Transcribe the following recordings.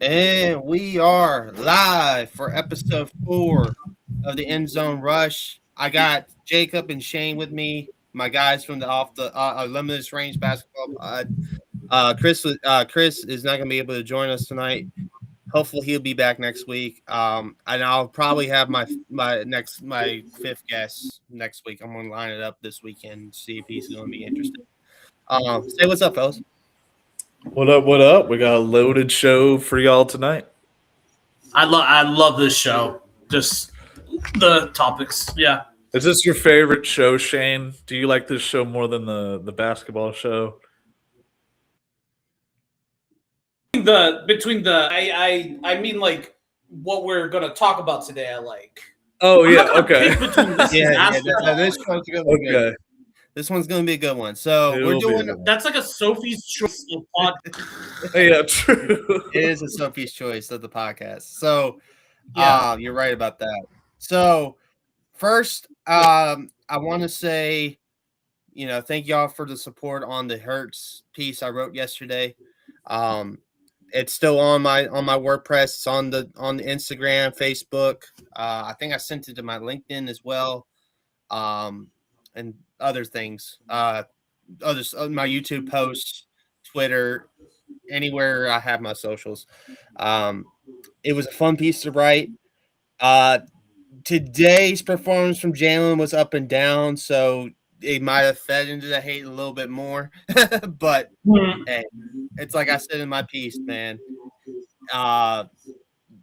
And we are live for episode 4 of the End Zone Rush. I got Jacob and Shane with me, my guys from the limited range basketball. Chris is not going to be able to join us tonight. Hopefully, he'll be back next week. And I'll probably have my fifth guest next week. I'm going to line it up this weekend and see if he's going to be interested. Say what's up, fellas. What up? What up? We got a loaded show for y'all tonight. I love this show. Just the topics. Yeah. Is this your favorite show, Shane? Do you like this show more than the basketball show? I mean like what we're gonna talk about today. I like. Oh yeah. Okay. This one's gonna be good. This one's gonna be a good one. So we're doing. That's like a Sophie's Choice of podcast. Yeah, true. It is a Sophie's Choice of the podcast. So, you're right about that. So, first, I want to say, thank y'all for the support on the Hertz piece I wrote yesterday. It's still on my WordPress. It's on the Instagram, Facebook. I think I sent it to my LinkedIn as well, and other things. My YouTube posts, Twitter, anywhere I have my socials. It was a fun piece to write. Today's performance from Jalen was up and down, so it might have fed into the hate a little bit more. But hey, it's like I said in my piece, man.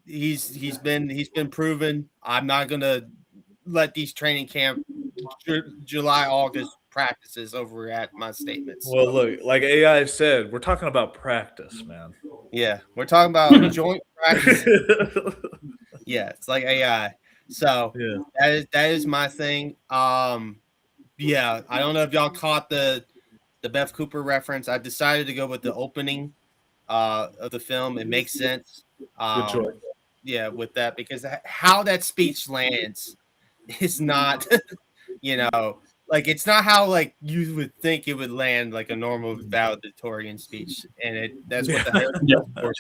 He's been proven. I'm not gonna let these training camp July, August practices over at my statements. Well, look, like AI said, we're talking about practice, man. Yeah, we're talking about joint practice. Yeah, it's like AI. So that is my thing. Yeah, I don't know if y'all caught the Beth Cooper reference. I decided to go with the opening of the film. It makes sense. Good choice. Yeah, with that, because how that speech lands is not, like it's not how like you would think it would land like a normal valedictorian speech, and that's what the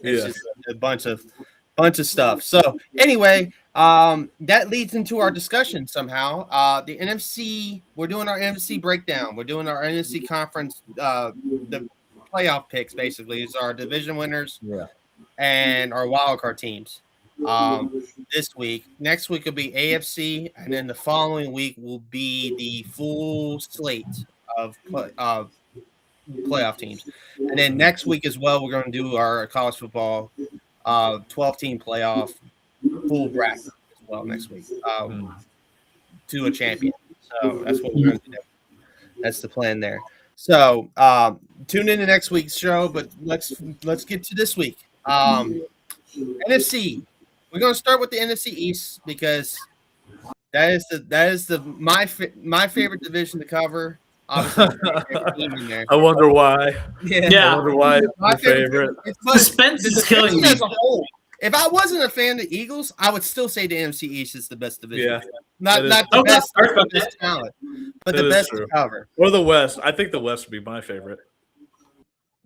it's just a bunch of stuff. So anyway, that leads into our discussion somehow. The NFC, we're doing our NFC breakdown. We're doing our NFC conference, the playoff picks basically is our division winners, and our wild card teams. This week, next week will be AFC, and then the following week will be the full slate of playoff teams. And then next week as well, we're going to do our college football 12-team playoff full bracket as well next week to a champion. So that's what we're going to do. That's the plan there. So tune in to next week's show, but let's get to this week. NFC. We're going to start with the NFC East because that is my favorite division to cover. Obviously, team in there. I wonder why. Yeah. I wonder why it's my favorite. Suspense is killing me. As a whole, if I wasn't a fan of the Eagles, I would still say the NFC East is the best division. Yeah. Not the best talent, but the best to cover. Or the West. I think the West would be my favorite.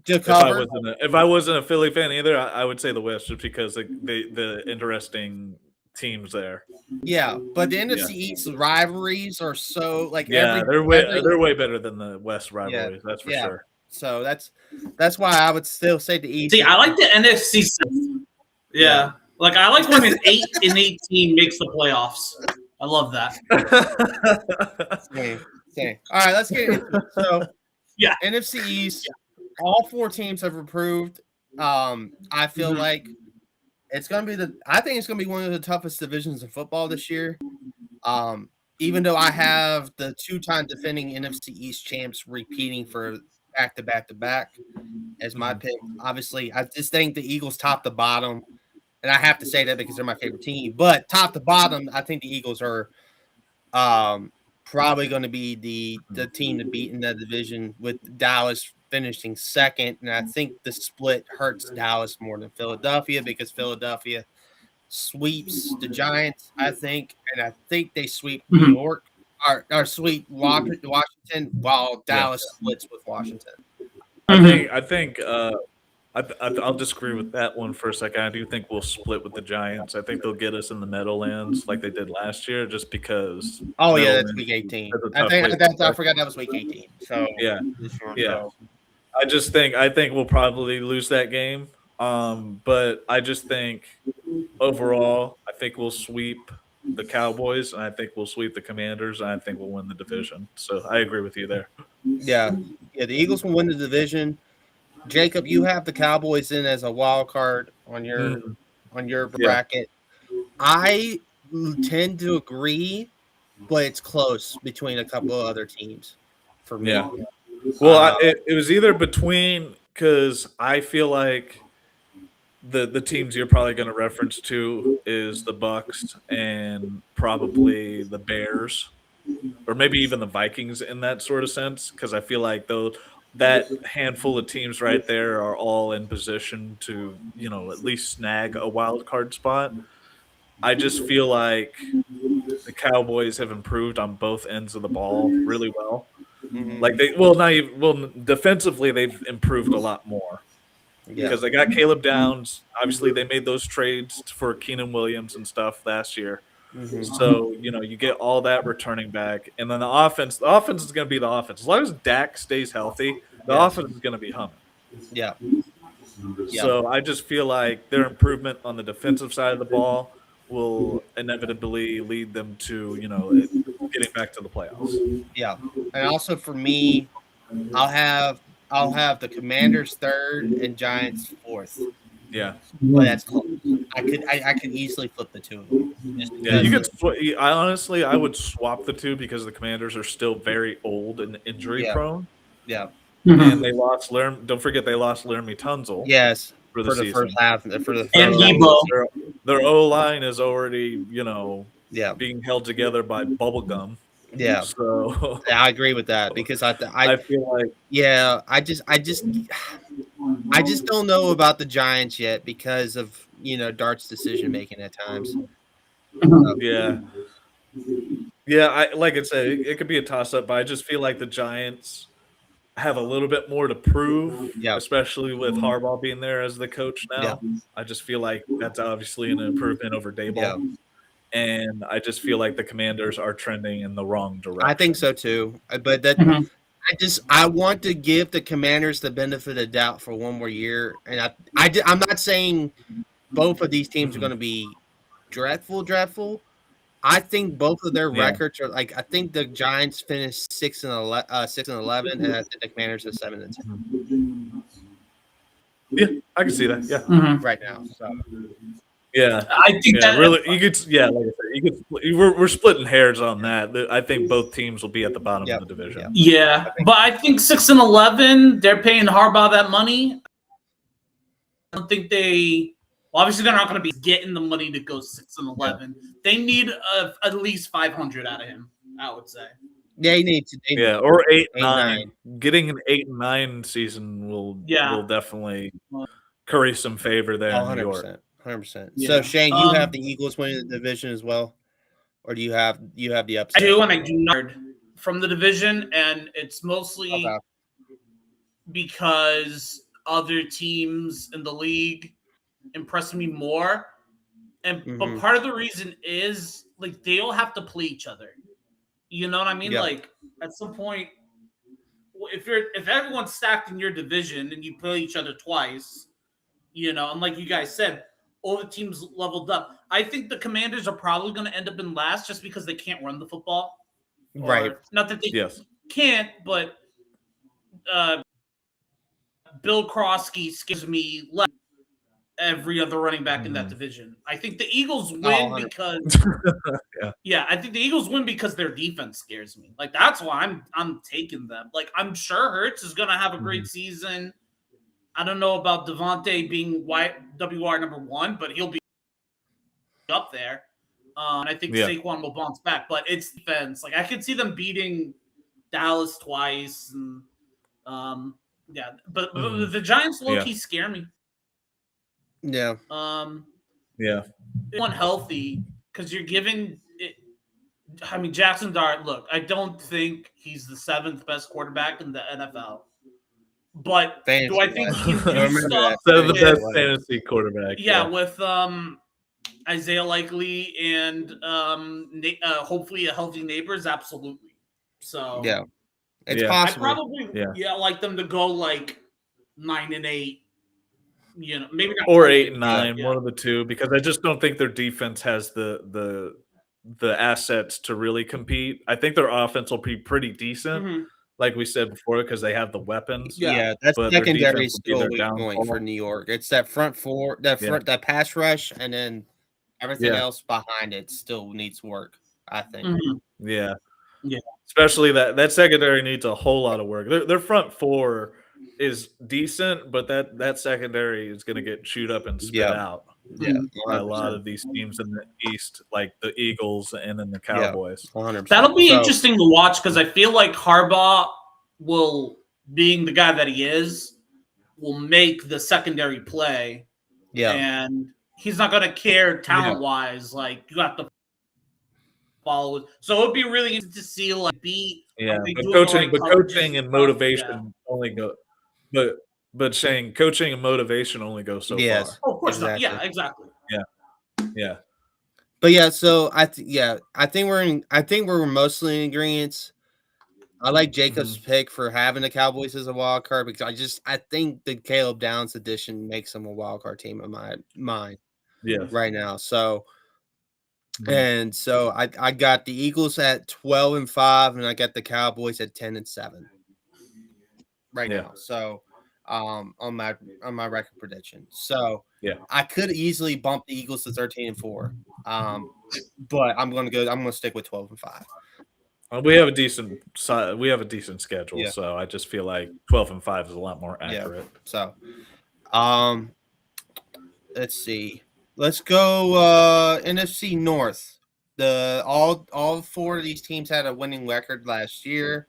To cover. If I wasn't a Philly fan either, I would say the West just because the interesting teams there. Yeah, but the NFC East rivalries are so like they're way better than the West rivalries. That's for sure. So that's why I would still say the East. See, I like the NFC. Yeah, like I like when an 8-18 makes the playoffs. I love that. Same. All right, let's get into it. So NFC East. All 4 teams have improved. I feel like it's going to be I think it's going to be one of the toughest divisions in football this year. Even though I have the 2-time defending NFC East champs repeating for back as my pick. Obviously, I just think the Eagles top to bottom, and I have to say that because they're my favorite team. But top to bottom, I think the Eagles are probably going to be the team to beat in that division, with Dallas finishing second. And I think the split hurts Dallas more than Philadelphia because Philadelphia sweeps the Giants, I think, and I think they sweep New York or sweep Washington while Dallas splits with Washington. I think I'll disagree with that one for a second. I do think we'll split with the Giants. I think they'll get us in the Meadowlands like they did last year, just because Oh yeah, that's Meadowlands week 18. is a I tough think place to that's I play. forgot that was week 18. So Yeah, this year, yeah. so I think we'll probably lose that game. But I just think overall, I think we'll sweep the Cowboys, and I think we'll sweep the Commanders, and I think we'll win the division. So I agree with you there. yeah, the Eagles will win the division. Jacob, you have the Cowboys in as a wild card on your Yeah. bracket. I tend to agree, but it's close between a couple of other teams for me. Yeah. Well, Uh, it was either between because I feel like the teams you're probably going to reference to is the Bucks and probably the Bears, or maybe even the Vikings in that sort of sense. Because I feel like though that handful of teams right there are all in position to at least snag a wild card spot. I just feel like the Cowboys have improved on both ends of the ball really well. mhm, Like defensively they've improved a lot more yeah, because they got Caleb Downs. Obviously, they made those trades for Keenan Williams and stuff last year. mhm, So you get all that returning back, and then the offense. The offense is going to be the offense as long as Dak stays healthy. The yes, offense is going to be humming. yeah, yeah, So I just feel like their improvement on the defensive side of the ball will inevitably lead them to getting back to the playoffs. yeah. And also for me, I'll have the Commanders third and Giants fourth. Yeah. But that's close. I could easily flip the two of them. Just Yeah, you because could. I would swap the two because the Commanders are still very old and injury yeah, prone, yeah, and they lost. Don't forget they lost Laramie Tunzel yes, for the season. first half for the And first half. Debo. Their O line is already Yeah, being held together by bubble gum. yeah. So Yeah, I agree with that because I feel like I just don't know about the Giants yet because of Dart's decision making at times. yeah. Yeah, like I said, it could be a toss up, but I just feel like the Giants have a little bit more to prove, Yeah, especially with Harbaugh being there as the coach yeah, now. I just feel like that's obviously an improvement over yeah. Daboll, and I just feel like the Commanders are trending in the wrong direction. I think so too. But that I want to give the Commanders the benefit of doubt for one more year, and I'm not saying both of these teams are going to be dreadful. I think both of their Yeah. records are like I think the Giants finished 6-11, and I think the Commanders are 7-10 Yeah, I can see that. Yeah, right now. So yeah, I think that really, you could. Yeah, like I said, you could. We're splitting hairs on that. I think both teams will be at the bottom Yep, of the division. Yeah, but I think 6-11, they're paying Harbaugh that money. I don't think they. Well, obviously, they're not going to be getting the money to go 6-11. They need at least 500 out of him. I would say. they need to. Yeah, or 8-9. Getting an 8-9 season will definitely curry some favor there in New York. 100%. Yeah. So Shane, you have the Eagles winning the division as well, or do you have the upset? I do, and I do not from the division, and it's mostly because other teams in the league impress me more. And but part of the reason is like they all have to play each other. You know what I mean? Yeah. Like at some point, if everyone's stacked in your division and you play each other twice, and like you guys said, all the teams leveled up. I think the Commanders are probably going to end up in last just because they can't run the football. Right. Not that they can't, but Bill Krosky scares me less than every other running back in that division. I think the Eagles win because I think the Eagles win because their defense scares me. Like that's why I'm taking them. Like I'm sure Hurts is going to have a great season. I don't know about Devontae being WR number 1, but he'll be up there. And I think Saquon will bounce back, but it's defense. Like I could see them beating Dallas twice, and but the Giants low-key scare me. Yeah. One healthy because you're giving it. I mean, Jackson Dart. Look, I don't think he's the 7th best quarterback in the NFL. But do I think you do stuff? So the best fantasy quarterback. Yeah, with Isaiah Likely and hopefully a healthy Neighbors, absolutely. So yeah, it's possible. I probably like them to go like 9-8. You know, maybe not or 8-9, one of the two, because I just don't think their defense has the assets to really compete. I think their offense will be pretty decent, like we said before, because they have the weapons. Yeah, that's but secondary is still a weak point for New York. It's that front four, that pass rush, and then everything else behind it still needs work, I think. Yeah. Especially that secondary needs a whole lot of work. Their front four is decent, but that secondary is going to get chewed up and spit out. Yeah, by a lot of these teams in the East, like the Eagles and then the Cowboys. 100%. That'll be interesting to watch because I feel like Harbaugh will, being the guy that he is, will make the secondary play. Yeah, and he's not going to care talent-wise. Like, you have to follow it. So it would be really interesting to see, like, but coaching and motivation only go, but saying coaching and motivation only go so far. Oh, of course not. Yeah, exactly. Yeah. But yeah, so I think we're mostly in agreement. I like Jacob's pick for having the Cowboys as a wild card because I think the Caleb Downs edition makes them a wild card team in my mind. Right now. So and so I got the Eagles at 12-5, and I got the Cowboys at 10-7 right now. So on my record prediction. So I could easily bump the Eagles to 13-4. But I'm gonna stick with 12-5. We have a decent schedule, so I just feel like 12-5 is a lot more accurate. So let's see. Let's go NFC North. All four of these teams had a winning record last year.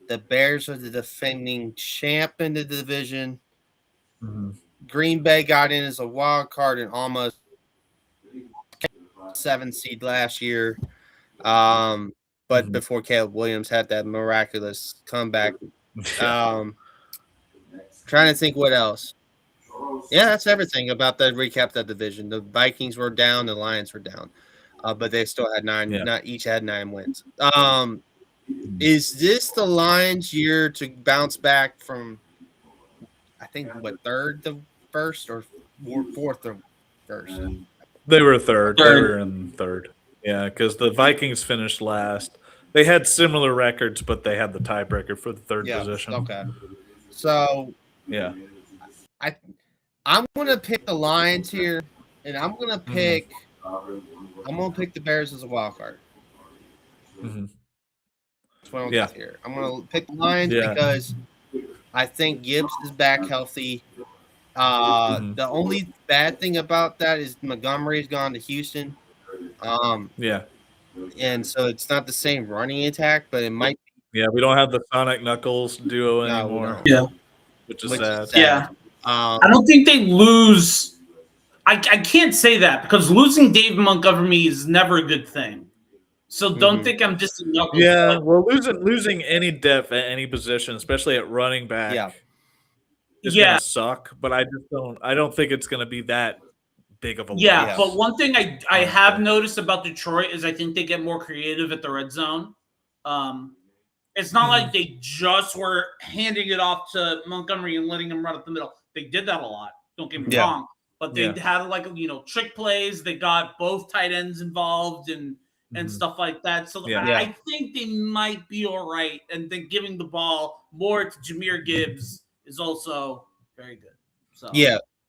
The Bears are the defending champ in the division. Green Bay got in as a wild card and almost 7 seed last year. But before Caleb Williams had that miraculous comeback. Trying to think what else. Yeah, that's everything about the recap of the division. The Vikings were down, the Lions were down, but they still had 9. Not each had 9 wins. Is this the Lions' year to bounce back from? I think third the first or fourth the first. They were third. They were in third. Yeah, because the Vikings finished last. They had similar records, but they had the tiebreaker for the third position. Okay. So I'm gonna pick the Lions here, and I'm gonna pick the Bears as a wild card. That's what I'm gonna here. I'm gonna pick the Lions because I think Gibbs is back healthy. The only bad thing about that is Montgomery's gone to Houston. And so it's not the same running attack, but it might be. Yeah, we don't have the Sonic Knuckles duo anymore. Which is sad. Yeah. I don't think they lose. I can't say that because losing Dave Montgomery is never a good thing. So don't think I'm just a Knuckles. Yeah, well, losing any depth at any position, especially at running back, is gonna suck. But I don't think it's gonna be that big of a loss. But one thing I have noticed about Detroit is I think they get more creative at the red zone. It's not like they just were handing it off to Montgomery and letting him run up the middle. They did that a lot. Don't get me wrong. But they had trick plays. They got both tight ends involved and stuff like that. So I think they might be all right. And then giving the ball more to Jahmyr Gibbs is also very good. So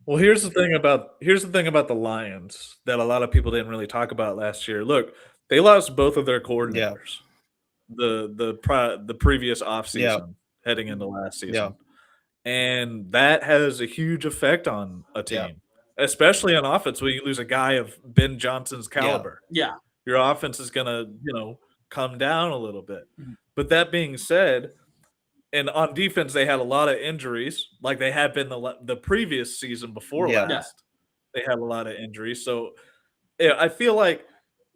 Well, here's the thing about the Lions that a lot of people didn't really talk about last year. Look, they lost both of their coordinators. The previous offseason heading into last season. And that has a huge effect on a team, especially on offense when you lose a guy of Ben Johnson's caliber. Your offense is going to, come down a little bit. But that being said, and on defense, they had a lot of injuries, like they had been the previous season before last. They had a lot of injuries. So I feel like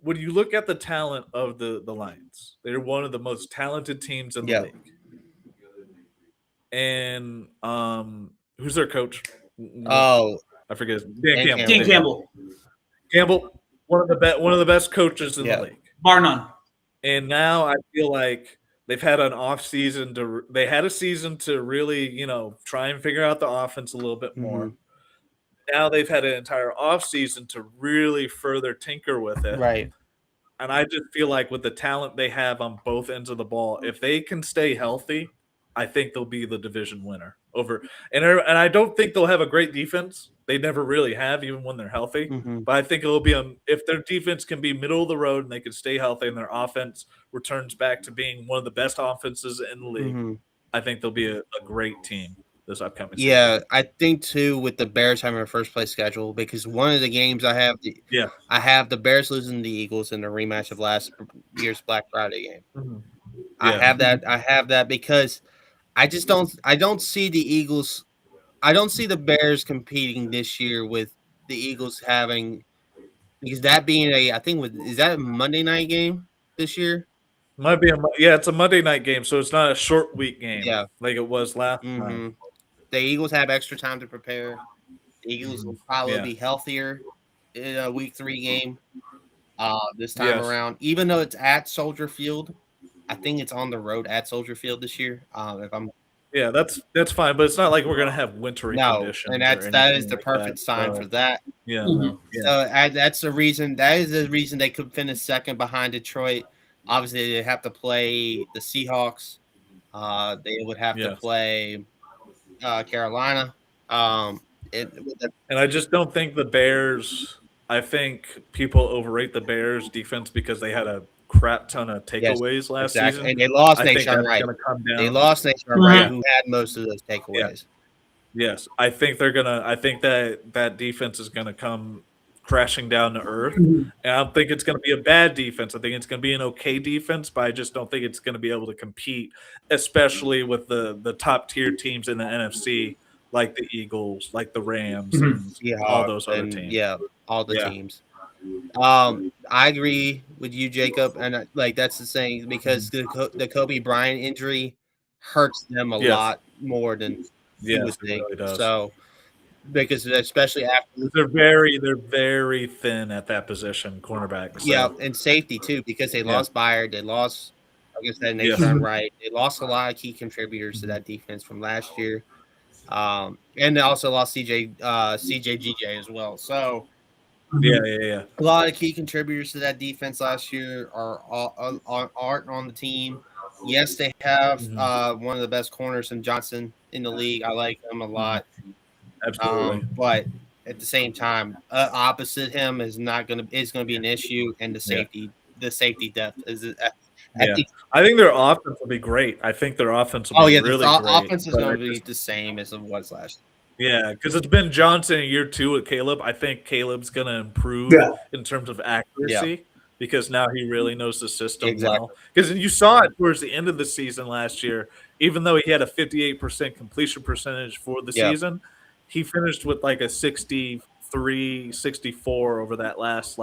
when you look at the talent of the Lions, they're one of the most talented teams in the league. and who's their coach? Oh, I forget. Dan Campbell. Dan Campbell. Campbell, one of the best coaches in the league, bar none. And now I feel like they've had an off season they had a season to really, try and figure out the offense a little bit more. Now they've had an entire off season to really further tinker with it. Right. And I just feel like with the talent they have on both ends of the ball, if they can stay healthy, I think they'll be the division winner and I don't think they'll have a great defense. They never really have, even when they're healthy. But I think it'll be if their defense can be middle of the road and they can stay healthy and their offense returns back to being one of the best offenses in the league. I think they'll be a great team this upcoming season. Yeah, I think too with the Bears having a first place schedule, because one of the games I have the Bears losing to the Eagles in the rematch of last year's Black Friday game. I have that because I don't see the Eagles. I don't see the Bears competing this year with the Eagles because that being is that a Monday night game this year? Might be it's a Monday night game, so it's not a short week game like it was last time. The Eagles have extra time to prepare. The Eagles will probably be healthier in a week 3 game this time around, even though it's at Soldier Field. I think it's on the road at Soldier Field this year. That's fine, but it's not like we're gonna have wintry conditions. And that is the perfect sign for that. So that's the reason. That is the reason they could finish second behind Detroit. Obviously, they have to play the Seahawks. They would have to play Carolina. And I just don't think the Bears. I think people overrate the Bears defense because they had a crap ton of takeaways last season, and they lost Nation Wright. They lost Nation Wright, who had most of those takeaways. Yes, I think they're gonna. I think that defense is gonna come crashing down to earth, and I don't think it's gonna be a bad defense. I think it's gonna be an okay defense, but I just don't think it's gonna be able to compete, especially with the top tier teams in the NFC, like the Eagles, like the Rams, and all those other teams. Yeah, all the teams. I agree with you, Jacob, and that's the saying, because the Kobe Bryant injury hurts them a lot more than he was thinking. Really, so because especially after they're very thin at that position, cornerback. So. Yeah, and safety too, because they lost Byard, they lost, like I said, Nation Wright. They lost a lot of key contributors to that defense from last year, and they also lost CJGJ as well. So. Yeah. A lot of key contributors to that defense last year aren't on the team. Yes, they have one of the best corners in Johnson in the league. I like him a lot. Absolutely. But at the same time, opposite him is going to be an issue, and the safety depth is. I think their offense will be great. I think their offense will be really great. Offense is going to be the same as it was last year. Yeah, because it's been Johnson in year 2 with Caleb. I think Caleb's going to improve in terms of accuracy because now he really knows the system well. Because you saw it towards the end of the season last year. Even though he had a 58% completion percentage for the season, he finished with like a 63, 64 over that last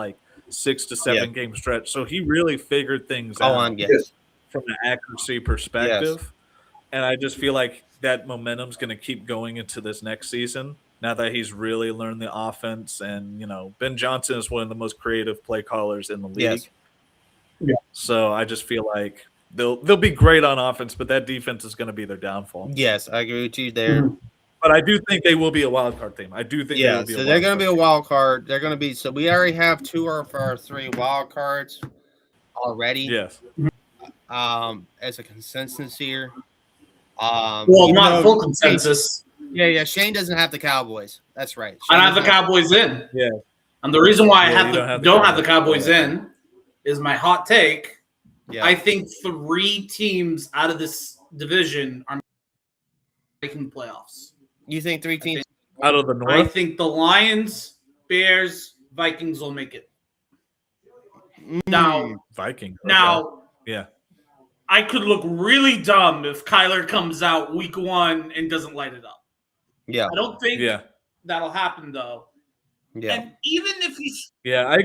6 to 7 game stretch. So he really figured things out from an accuracy perspective. And I just feel like that momentum's going to keep going into this next season now that he's really learned the offense. And, Ben Johnson is one of the most creative play callers in the league. So I just feel like they'll be great on offense, but that defense is going to be their downfall. Yes, I agree with you there. But I do think they will be a wild card team. I do think they will be they're going to be a wild card. They're going to be – so we already have 2 of our 3 wild cards already. Yes. As a consensus here. Not full consensus. Yeah. Shane doesn't have the Cowboys. That's right. I don't have the Cowboys in. Yeah. And the reason why I don't have the Cowboys in is my hot take. Yeah. I think 3 teams out of this division are making the playoffs. You think 3 teams out of the North? I think the Lions, Bears, Vikings will make it. Now, Vikings. Now, yeah. I could look really dumb if Kyler comes out week 1 and doesn't light it up. Yeah. I don't think that'll happen though. Yeah. And even if he's I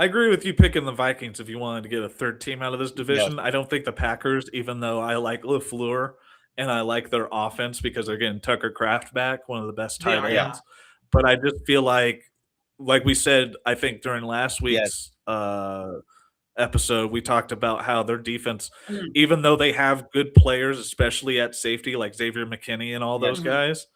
agree with you picking the Vikings if you wanted to get a 3rd team out of this division. I don't think the Packers, even though I like LaFleur and I like their offense because they're getting Tucker Kraft back, one of the best tight ends. Yeah. But I just feel like we said, I think during last week's episode, we talked about how their defense, even though they have good players, especially at safety, like Xavier McKinney and all those guys,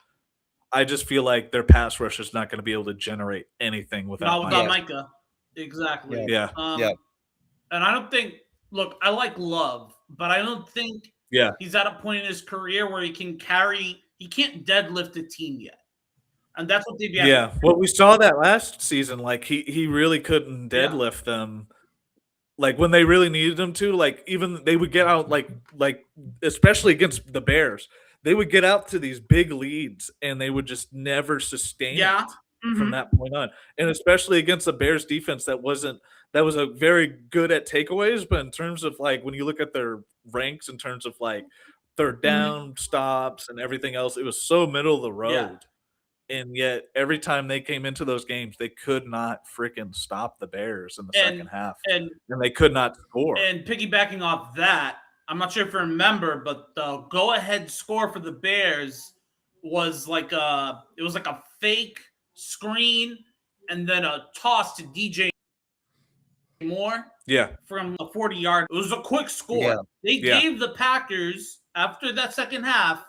I just feel like their pass rush is not going to be able to generate anything without Micah. Exactly. Yeah. And I don't think, look, I like Love, but I don't think he's at a point in his career where he can't deadlift a team yet. And that's what they'd be well, we saw that last season. Like, he really couldn't deadlift them. Like, when they really needed him to, like, even they would get out, like especially against the Bears, they would get out to these big leads, and they would just never sustain it from that point on. And especially against the Bears defense that was a very good at takeaways, but in terms of, like, when you look at their ranks in terms of, like, third down stops and everything else, it was so middle of the road. And yet every time they came into those games, they could not freaking stop the Bears in the second half. And they could not score. And piggybacking off that, I'm not sure if you remember, but the go-ahead score for the Bears was like a fake screen and then a toss to DJ Moore. From a 40-yard. It was a quick score. Yeah. They gave the Packers, after that second half,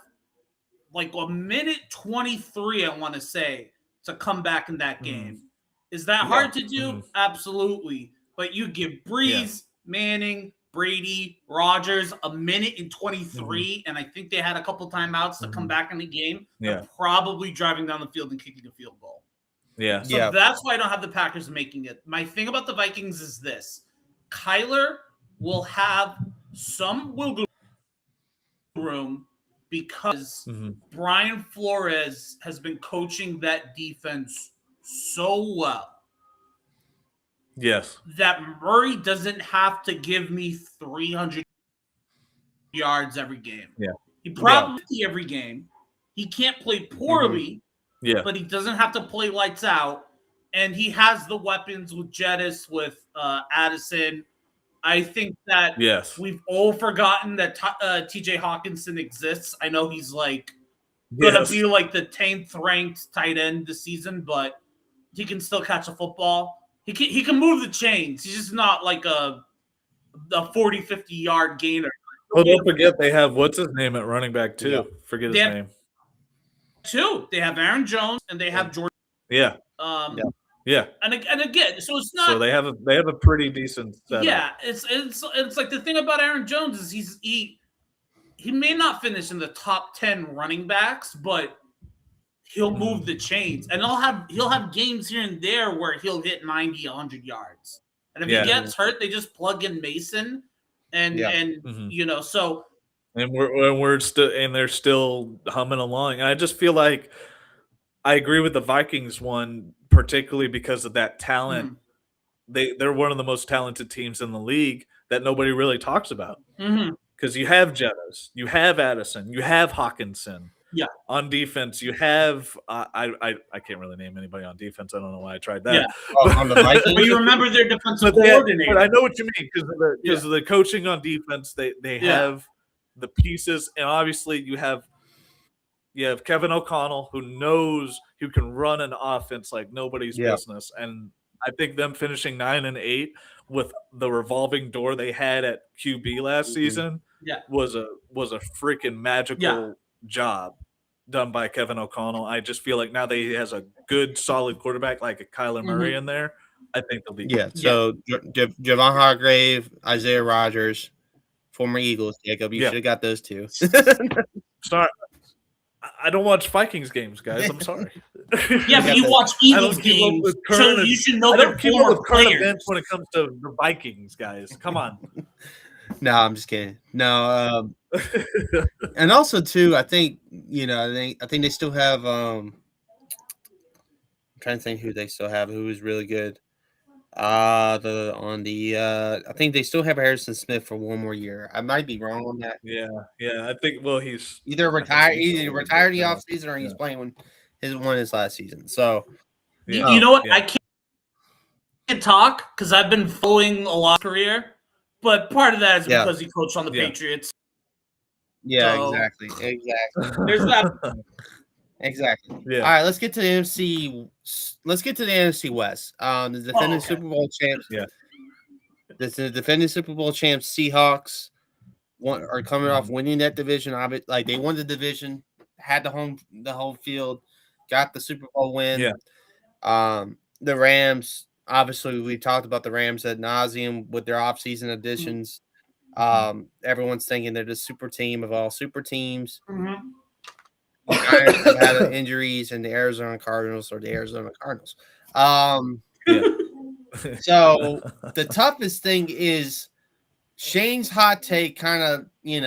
like a minute 23, I want to say, to come back in that game. Is that hard to do? Absolutely. But you give Breeze, Manning, Brady, Rodgers a minute and 23, and I think they had a couple timeouts to come back in the game. They're probably driving down the field and kicking a field goal. So that's why I don't have the Packers making it. My thing about the Vikings is this. Kyler will have some wiggle room because Brian Flores has been coaching that defense so well. That Murray doesn't have to give me 300 yards every game. He probably every game. He can't play poorly, but he doesn't have to play lights out. And he has the weapons with Jettis, with Addison. I think that we've all forgotten that TJ Hawkinson exists. I know he's like going to be like the 10th ranked tight end this season, but he can still catch a football. He can move the chains. He's just not like a 40, 50-yard gainer. Oh, don't forget they have what's his name at running back too. Forget his name. They have Aaron Jones and they have Jordan. And again, so it's not. So they have a pretty decent setup. Yeah, it's like the thing about Aaron Jones is he may not finish in the top 10 running backs, but he'll move the chains, and he'll have games here and there where he'll hit 90, 100 yards. And if he gets hurt, they just plug in Mason, and you know, so. And they're still humming along. And I just feel like I agree with the Vikings one, particularly because of that talent. They're one of the most talented teams in the league that nobody really talks about. Because you have Jettis, you have Addison, you have Hawkinson. On defense, you have I can't really name anybody on defense. I don't know why I tried that. On the Vikings, but you remember their defensive coordinator. But I know what you mean because of the coaching on defense. They have the pieces, and obviously you have Kevin O'Connell who can run an offense like nobody's business, and I think them finishing 9-8 with the revolving door they had at QB last season was a freaking magical job done by Kevin O'Connell. I just feel like now that he has a good, solid quarterback like a Kyler Murray in there, I think they'll be good. So Javon Hargrave, Isaiah Rodgers, former Eagles, Jacob, you should have got those two. Sorry. I don't watch Vikings games, guys. I'm sorry. But you watch Eagles games, so you should know their former players. When it comes to the Vikings, guys. Come on. No, I'm just kidding. No, and also too, I think I think they still have. I'm trying to think who they still have who is really good. I think they still have Harrison Smith for one more year. I might be wrong on that. Yeah. I think he's either retired the offseason or he's playing when his last season. So you know what? I can't talk because I've been following a lot of career, but part of that is because he coached on the Patriots. Yeah, So exactly. there's that. Exactly. Yeah. All right, let's get to the NFC. Let's get to the NFC West. The defending okay. Super Bowl champs. Yeah. The defending Super Bowl champs Seahawks are coming off winning that division. Like they won the division, had the home field, got the Super Bowl win. Yeah. The Rams. Obviously, we talked about the Rams ad nauseum with their offseason additions. Everyone's thinking they're the super team of all super teams. Mm-hmm. The Giants have had injuries, and the Arizona Cardinals are the Arizona Cardinals. Yeah. So the toughest thing is Shane's hot take. Kind of, he's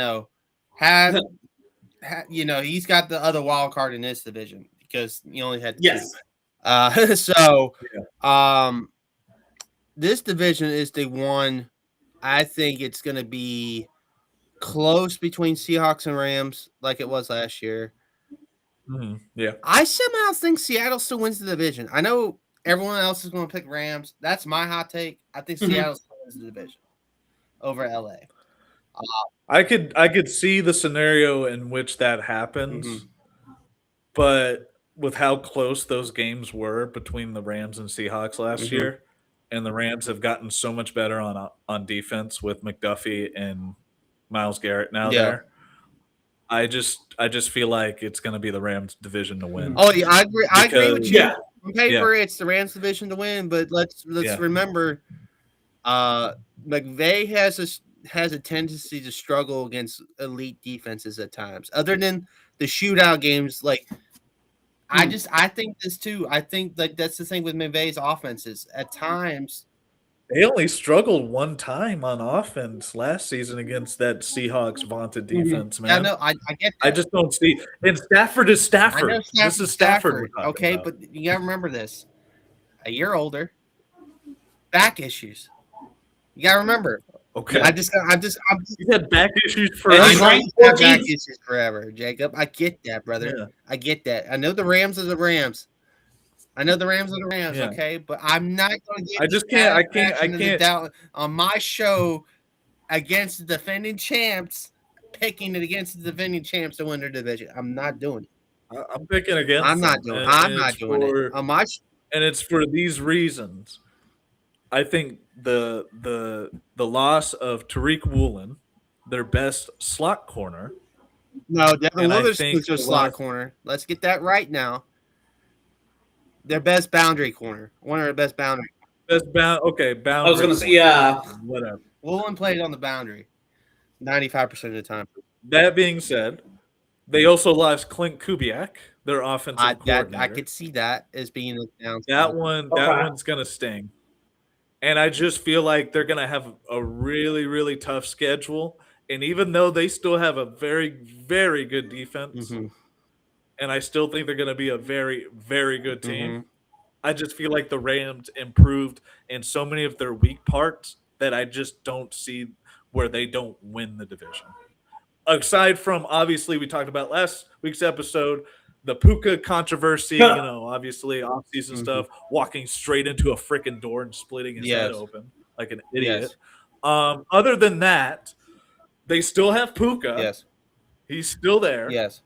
got the other wild card in this division because he only had Yes. two. This division is the one. I think it's going to be close between Seahawks and Rams, like it was last year. Yeah. I somehow think Seattle still wins the division. I know everyone else is going to pick Rams. That's my hot take. I think Seattle still wins the division over LA. I could see the scenario in which that happens, but with how close those games were between the Rams and Seahawks last year, and the Rams have gotten so much better on defense with McDuffie and Myles Garrett now there. I just feel like it's going to be the Rams division to win. Oh yeah, I agree. I agree with you. Yeah. On paper, it's the Rams division to win, but let's remember, McVay has a tendency to struggle against elite defenses at times. Other than the shootout games, like I think this too. I think like that's the thing with McVay's offenses. At times, they only struggled one time on offense last season against that Seahawks vaunted defense, man. Yeah, no, I get that. I just don't see. And Stafford is Stafford. I know This is Stafford. Okay, but you gotta remember this: a year older, back issues. You gotta remember. Okay. You had back issues forever. Right. Back issues forever, Jacob. I get that, brother. Yeah. I get that. I know the Rams are the Rams. Okay, but I'm not going to get. I can't doubt on my show against the defending champs, picking it against the defending champs to win their division. I'm not doing it. I'm picking against. I'm not doing it on my. And it's for these reasons. I think the loss of Tariq Woolen, their best slot corner. No, Devin Witherspoon's their slot corner. Let's get that right now. Their best boundary corner. One of their best boundary. Boundary. I was gonna say, yeah. Whatever. Woolen played on the boundary 95% of the time. That being said, they also lost Clint Kubiak, their offensive coordinator. I could see that as being a downside. That one's gonna sting. And I just feel like they're gonna have a really, really tough schedule. And even though they still have a very, very good defense, and I still think they're gonna be a very, very good team, I just feel like the Rams improved in so many of their weak parts that I just don't see where they don't win the division. Aside from, obviously, we talked about last week's episode, the Puka controversy, obviously off-season stuff, walking straight into a freaking door and splitting his head open like an idiot. Other than that, they still have Puka. Yes. He's still there. Yes.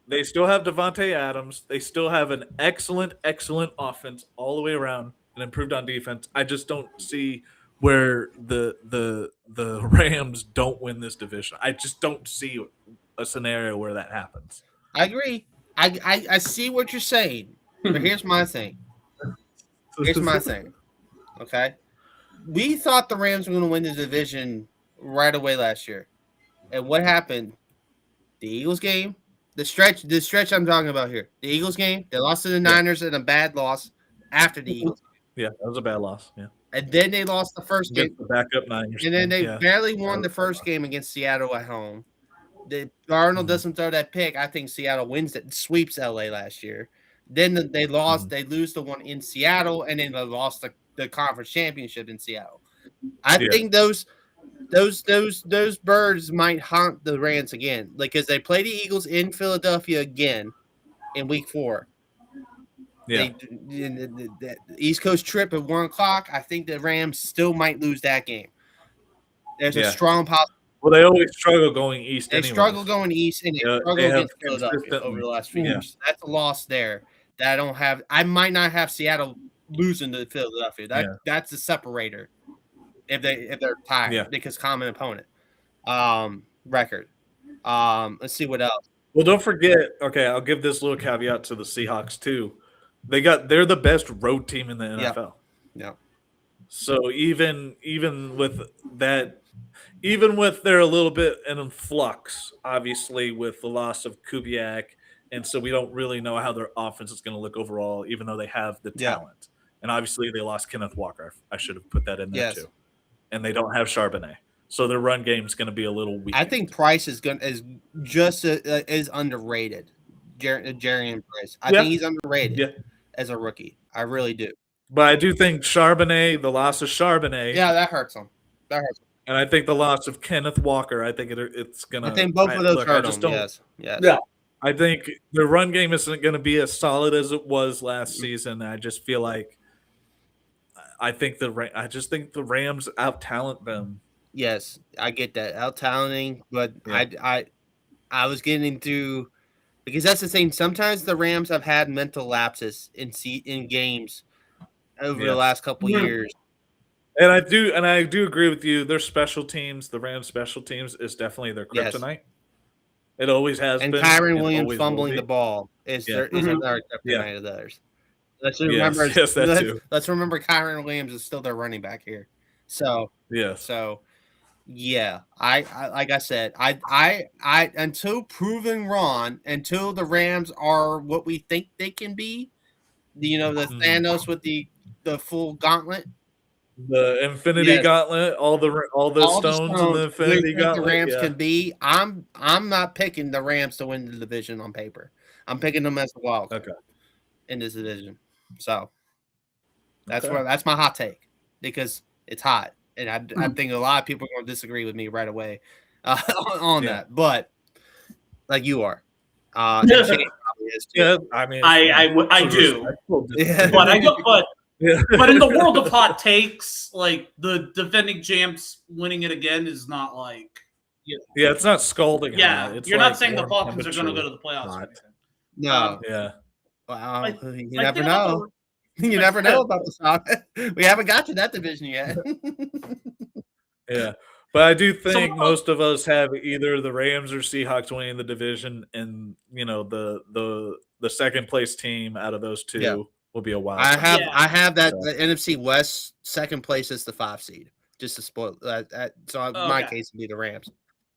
They still have Devontae Adams. They still have an excellent, excellent offense all the way around and improved on defense. I just don't see where the Rams don't win this division. I just don't see a scenario where that happens. I agree. I see what you're saying, but here's my thing. Okay? We thought the Rams were going to win the division right away last year. And what happened? The Eagles game, the stretch I'm talking about here. The Eagles game, they lost to the Niners in a bad loss after the Eagles. Yeah, that was a bad loss. Yeah. And then they lost the first game. The backup Niners. And then they barely won the first game against Seattle at home. The Darnold doesn't throw that pick. I think Seattle wins it, sweeps LA last year. Then they lost. They lose the one in Seattle, and then they lost the conference championship in Seattle. I think those birds might haunt the Rams again, because they play the Eagles in Philadelphia again in Week 4. Yeah, the East Coast trip at 1:00. I think the Rams still might lose that game. There's a strong possibility Well, they always struggle going east. They struggle going east, and they struggle they have against Philadelphia over the last few Mhm. years. That's a loss there that I don't have. I might not have Seattle losing to Philadelphia. That's the separator if they're tied because common opponent record. Let's see what else. Well, don't forget. Okay, I'll give this little caveat to the Seahawks too. They're the best road team in the NFL. Yeah. So even with that, even with they're a little bit in flux, obviously with the loss of Kubiak, and so we don't really know how their offense is going to look overall, even though they have the talent. And obviously they lost Kenneth Walker. I should have put that in there too. And they don't have Charbonnet, so their run game is going to be a little weak. I think Price is just is underrated. Jarian Price. I think he's underrated as a rookie. I really do. But I do think Charbonnet, the loss of Charbonnet, that hurts him. And I think the loss of Kenneth Walker, I think it's gonna. I think both of those hurt him. Yes. Yeah. I think the run game isn't going to be as solid as it was last season. I just feel like I just think the Rams out talent them. Yes, I get that out talenting, but I was getting through because that's the thing. Sometimes the Rams have had mental lapses in games over the last couple years. And I do agree with you. Their special teams, the Rams' special teams, is definitely their kryptonite. Yes. It always has been. And Kyren Williams fumbling the ball is another kryptonite of theirs. Let's remember. Yes, that too. Let's remember Kyren Williams is still their running back here. So yeah, I like I said, I until proven wrong, until the Rams are what we think they can be, the Thanos with the full gauntlet. The Infinity Gauntlet, all the stones in the Infinity Gauntlet. The Rams can be. I'm not picking the Rams to win the division on paper. I'm picking them as a wild card in this division. So that's my hot take because it's hot, and I think a lot of people are going to disagree with me right away on that. But like you are, and Shane probably is too. I mean, I do, but in the world of hot takes, like the defending champs winning it again is not like it's not scalding. It's you're not saying the Falcons are going to go to the playoffs. No. Wow. You never know. You never know about the Falcons. We haven't got to that division yet. But I do think most of us have either the Rams or Seahawks winning the division, and the second place team out of those two will be a wild. I have that the NFC West second place is the 5 seed. Just to spoil that. So in my case, it'd be the Rams.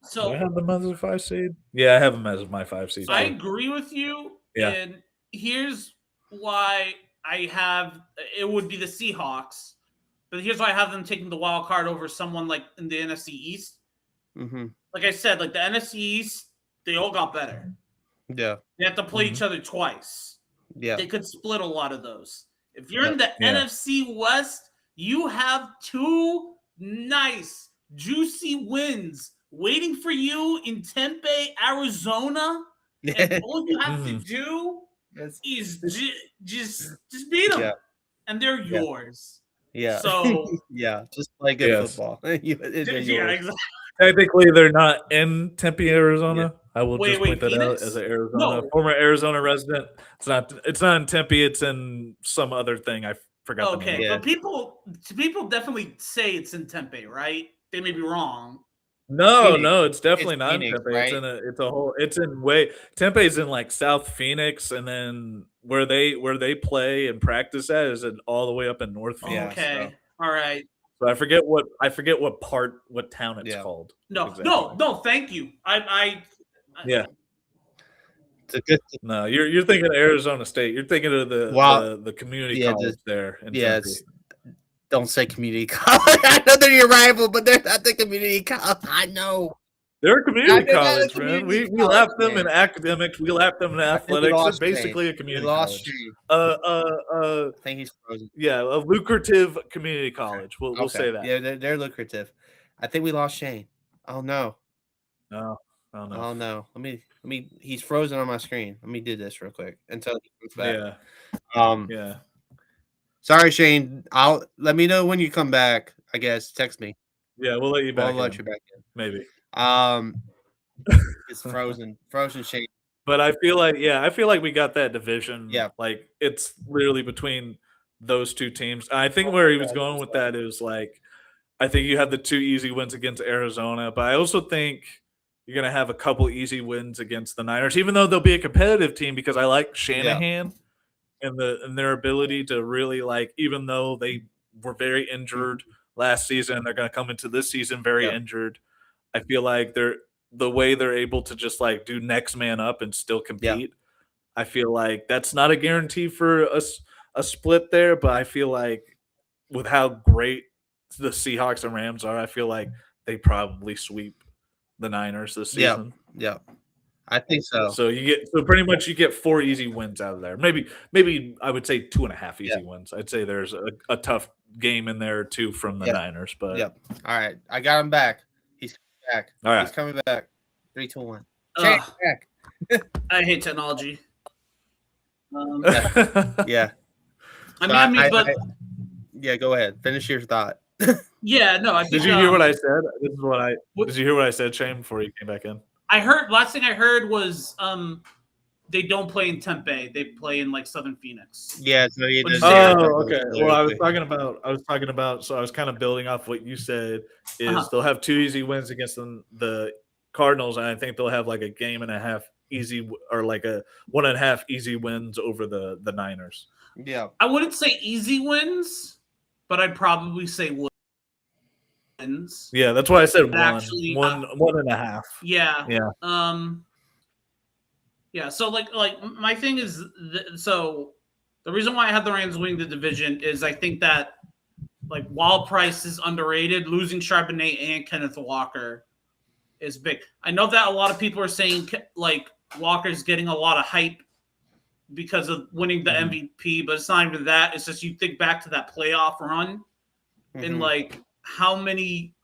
So do I have them as a 5 seed. Yeah, I have them as my 5 seed. I agree with you. Yeah. And here's why I have it would be the Seahawks, but here's why I have them taking the wild card over someone like in the NFC East. Mm-hmm. Like I said, like the NFC East, they all got better. Yeah, they have to play each other twice. Yeah, they could split a lot of those. If you're in the NFC West, you have 2 nice, juicy wins waiting for you in Tempe, Arizona. And all you have to do is just beat them, and they're yours. Yeah. So just play good football. Exactly. Technically, they're not in Tempe, Arizona. I will just point that out as an former Arizona resident. It's not in Tempe. It's in some other thing. I forgot. Okay, but people definitely say it's in Tempe, right? They may be wrong. No, it's definitely not Phoenix, in Tempe. Right? Tempe's in like South Phoenix, and then where they play and practice at is all the way up in North Phoenix. Okay, all right. So I forget what what town it's called. No. Thank you. It's a good thing. No, you're thinking of Arizona State. You're thinking of the community college there. Don't say community college. I know they're your rival, but they're not the community college. I know. They're a community college, man. We lap them in academics. We lap them in athletics. They're basically a community college. I think he's frozen. Yeah, a lucrative community college. We'll say that. Yeah, they're lucrative. I think we lost Shane. Oh no. No. Oh no. Let me. He's frozen on my screen. Let me do this real quick until he comes back. Yeah. Sorry, Shane. Let me know when you come back. I guess text me. Yeah, we'll let you back. I'll let you back in. Maybe. It's frozen shade. But I feel like we got that division. Yeah. Like it's literally between those two teams. I think where he was going with that is like, I think you have the 2 easy wins against Arizona, but I also think you're going to have a couple easy wins against the Niners, even though they'll be a competitive team because I like Shanahan and their ability to really like, even though they were very injured last season, they're going to come into this season very injured. I feel like the way they're able to just like do next man up and still compete. I feel like that's not a guarantee for a split there, but I feel like with how great the Seahawks and Rams are, I feel like they probably sweep the Niners this season. Yeah. I think so. So pretty much you get 4 easy wins out of there. Maybe I would say 2.5 easy wins. I'd say there's a tough game in there too from the Niners. But all right, I got him back. He's coming back. All right, he's coming back. 3, 2, 1. Back. I hate technology. Yeah. Yeah, go ahead. Finish your thought. Yeah, no. Did you hear what I said? Did you hear what I said, Shane, before you came back in? I heard. Last thing I heard was they don't play in Tempe. They play in like Southern Phoenix. Yeah. So he does. Oh, okay. Well, I was talking about. So I was kind of building off what you said. Is they'll have 2 easy wins against the Cardinals, and I think they'll have like a game and a half easy or like a 1.5 easy wins over the Niners. Yeah. I wouldn't say easy wins, but I'd probably say wins. Yeah, that's why I said Actually, 1.5. Yeah. Yeah. Yeah. So like my thing is, so the reason why I have the Rams winning the division is I think that like while Price is underrated, losing Charbonnet and Kenneth Walker is big. I know that a lot of people are saying like Walker's getting a lot of hype because of winning the MVP, but it's not even that. It's just you think back to that playoff run and like how many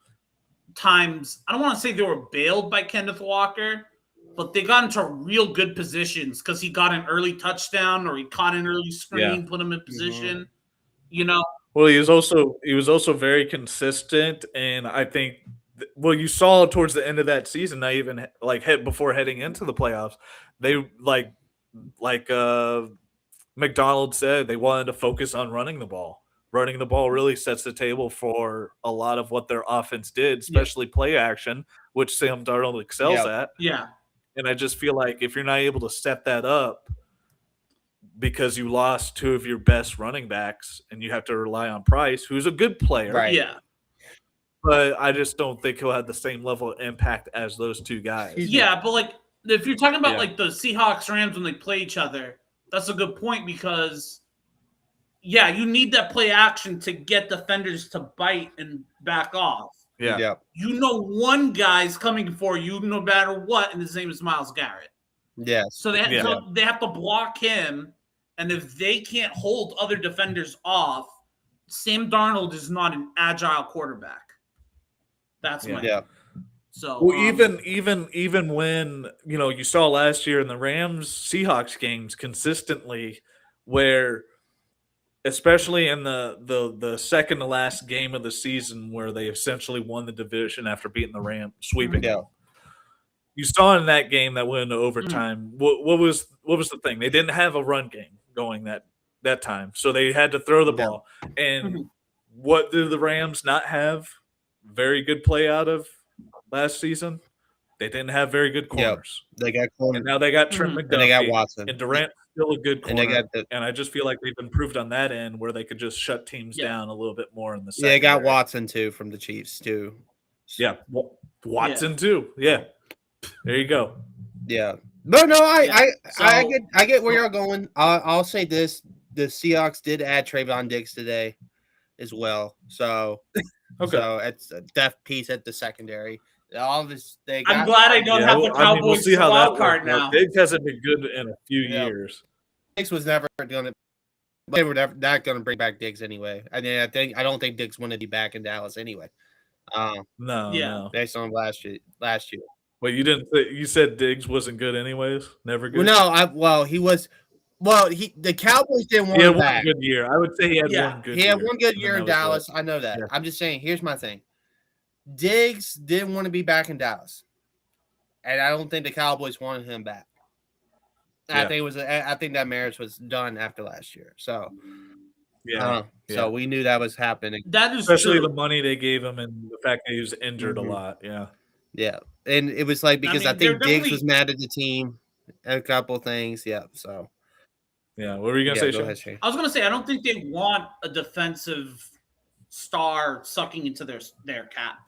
times, I don't want to say they were bailed by Kenneth Walker, but they got into real good positions because he got an early touchdown or he caught an early screen, put him in position, you know? Well, he was also very consistent, and I think you saw towards the end of that season, not even like before heading into the playoffs, they like McDonald said they wanted to focus on running the ball. Running the ball really sets the table for a lot of what their offense did, especially play action, which Sam Darnold excels at. Yeah. And I just feel like if you're not able to set that up because you lost 2 of your best running backs and you have to rely on Price, who's a good player. Right. Yeah. But I just don't think he'll have the same level of impact as those 2 guys. Yeah, but like if you're talking about like the Seahawks Rams when they play each other, that's a good point because you need that play action to get defenders to bite and back off. Yeah. You know one guy's coming for you no matter what, and his name is Myles Garrett. Yes. So they have to block him, and if they can't hold other defenders off, Sam Darnold is not an agile quarterback. That's my So even when you saw last year in the Rams Seahawks games consistently, where especially in the second to last game of the season where they essentially won the division after beating the Rams, sweeping them. You saw in that game that went into overtime. What was the thing? They didn't have a run game going that time, so they had to throw the ball. And what did the Rams not have very good play out of last season? They didn't have very good corners. They got corners. And now they got Trent McDuffie. And they got Watson. And Durant's still a good corner. And I just feel like they've improved on that end where they could just shut teams down a little bit more in the second. Yeah, they got Watson too from the Chiefs too. Yeah, Watson too. Yeah, there you go. Yeah, no, I get where you're going. I'll say this: the Seahawks did add Trayvon Diggs today, as well. So, so it's a depth piece at the secondary. All this, I'm glad I don't have the Cowboys we'll see how wild card now. Diggs hasn't been good in a few years. Diggs was never going to. They were never not going to bring back Diggs anyway. I mean, I don't think Diggs wanted to be back in Dallas anyway. No. Based on last year. Well, you didn't. You said Diggs wasn't good anyways. Never good. He was. Well, the Cowboys didn't want him back. He had one good year. I would say he had one good year. He had one good year in Dallas. I know that. Yeah. I'm just saying. Here's my thing. Diggs didn't want to be back in Dallas, and I don't think the Cowboys wanted him back. I think that marriage was done after last year. So so we knew that was happening. That is especially true. the money they gave him and the fact that he was injured a lot. Yeah, and it was like because I think Diggs was mad at the team, and a couple things. Yeah, so what were you gonna say, Shane? Shane? I was gonna say I don't think they want a defensive star sucking into their cap.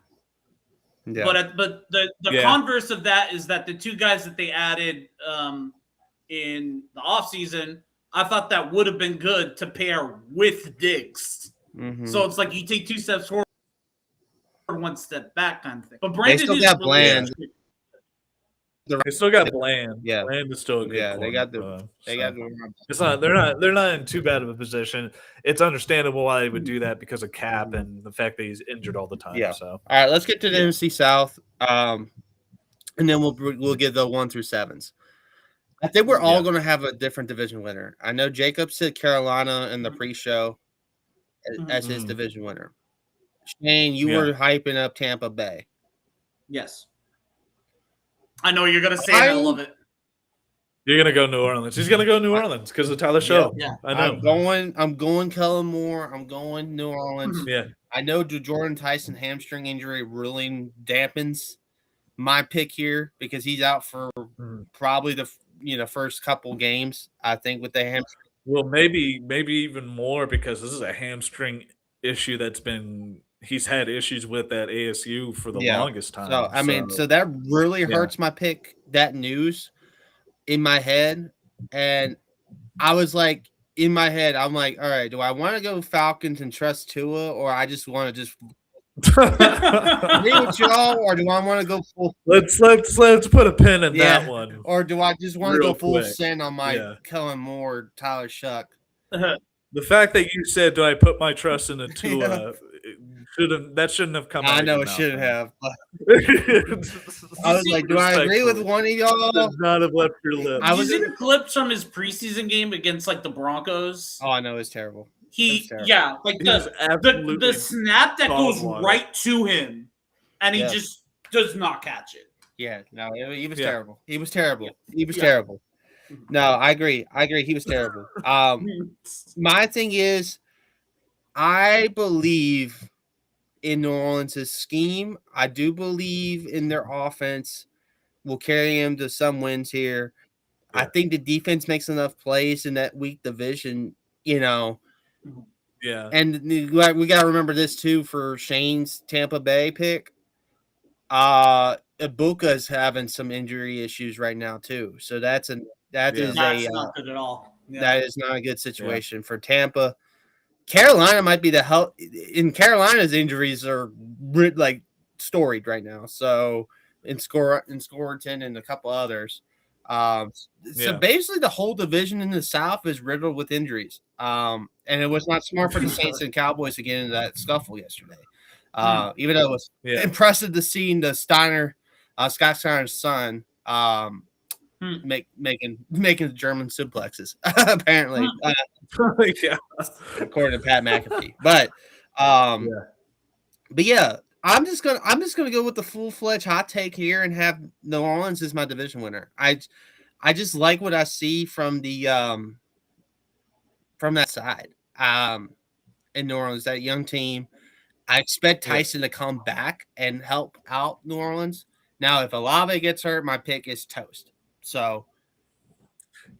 Yeah. But the converse of that is that the two guys that they added in the offseason, I thought that would have been good to pair with Diggs. So it's like you take 2 steps forward, 1 step back kind of thing. But Brandon they still got Bland. They still got Bland. Yeah, Bland is still a good. Yeah, they got It's not. They're not in too bad of a position. It's understandable why they would do that because of cap and the fact that he's injured all the time. Yeah. So all right, let's get to the NFC South, and then we'll get the 1 through 7s. I think we're all going to have a different division winner. I know Jacob said Carolina in the pre-show as his division winner. Shane, you were hyping up Tampa Bay. Yes. I know you're going to say it. I love it. You're going to go New Orleans. He's going to go New Orleans because of Tyler Show. Yeah. I know. I'm going Kellen Moore. I'm going New Orleans. Yeah. I know Jordan Tyson hamstring injury really dampens my pick here because he's out for probably the first couple games, I think, with the hamstring. Well, maybe even more because this is a hamstring issue he's had issues with at ASU for the longest time. So I mean, so that really hurts my pick, that news in my head. And I was like, in my head, I'm like, all right, do I want to go Falcons and trust Tua, or I just want to just agree with y'all, or do I want to go full? Let's put a pin in that one. Or do I just want to go full send on my Kellen Moore, Tyler Shuck? The fact that you said, "Do I put my trust in a Tua?" shouldn't have come out. I know it shouldn't have. I was like, do I agree with one of y'all? Should not have left your lips. I was in clips from his preseason game against like the Broncos. Oh, I know, it's terrible. Like the snap that goes right to him, and he just does not catch it. Yeah, no, he was terrible. He was terrible. He was terrible. No, I agree. He was terrible. My thing is, I believe in New Orleans' scheme. I do believe in their offense. Will carry him to some wins here. Yeah. I think the defense makes enough plays in that weak division, Yeah. And we got to remember this too for Shane's Tampa Bay pick. Ibuka's having some injury issues right now too. So that's not good at all. Yeah. That is not a good situation for Tampa. Carolina might be the hell. In Carolina's injuries are like storied right now. So in Scoreton and a couple others. So basically the whole division in the South is riddled with injuries. And it was not smart for the Saints and Cowboys to get into that scuffle yesterday. Even though it was impressive to see the Scott Steiner's son making the German suplexes, apparently. According to Pat McAfee. But I'm just gonna go with the full-fledged hot take here and have New Orleans as my division winner. I just like what I see from the from that side. In New Orleans, that young team. I expect Tyson to come back and help out New Orleans. Now, if Olave gets hurt, my pick is toast. So,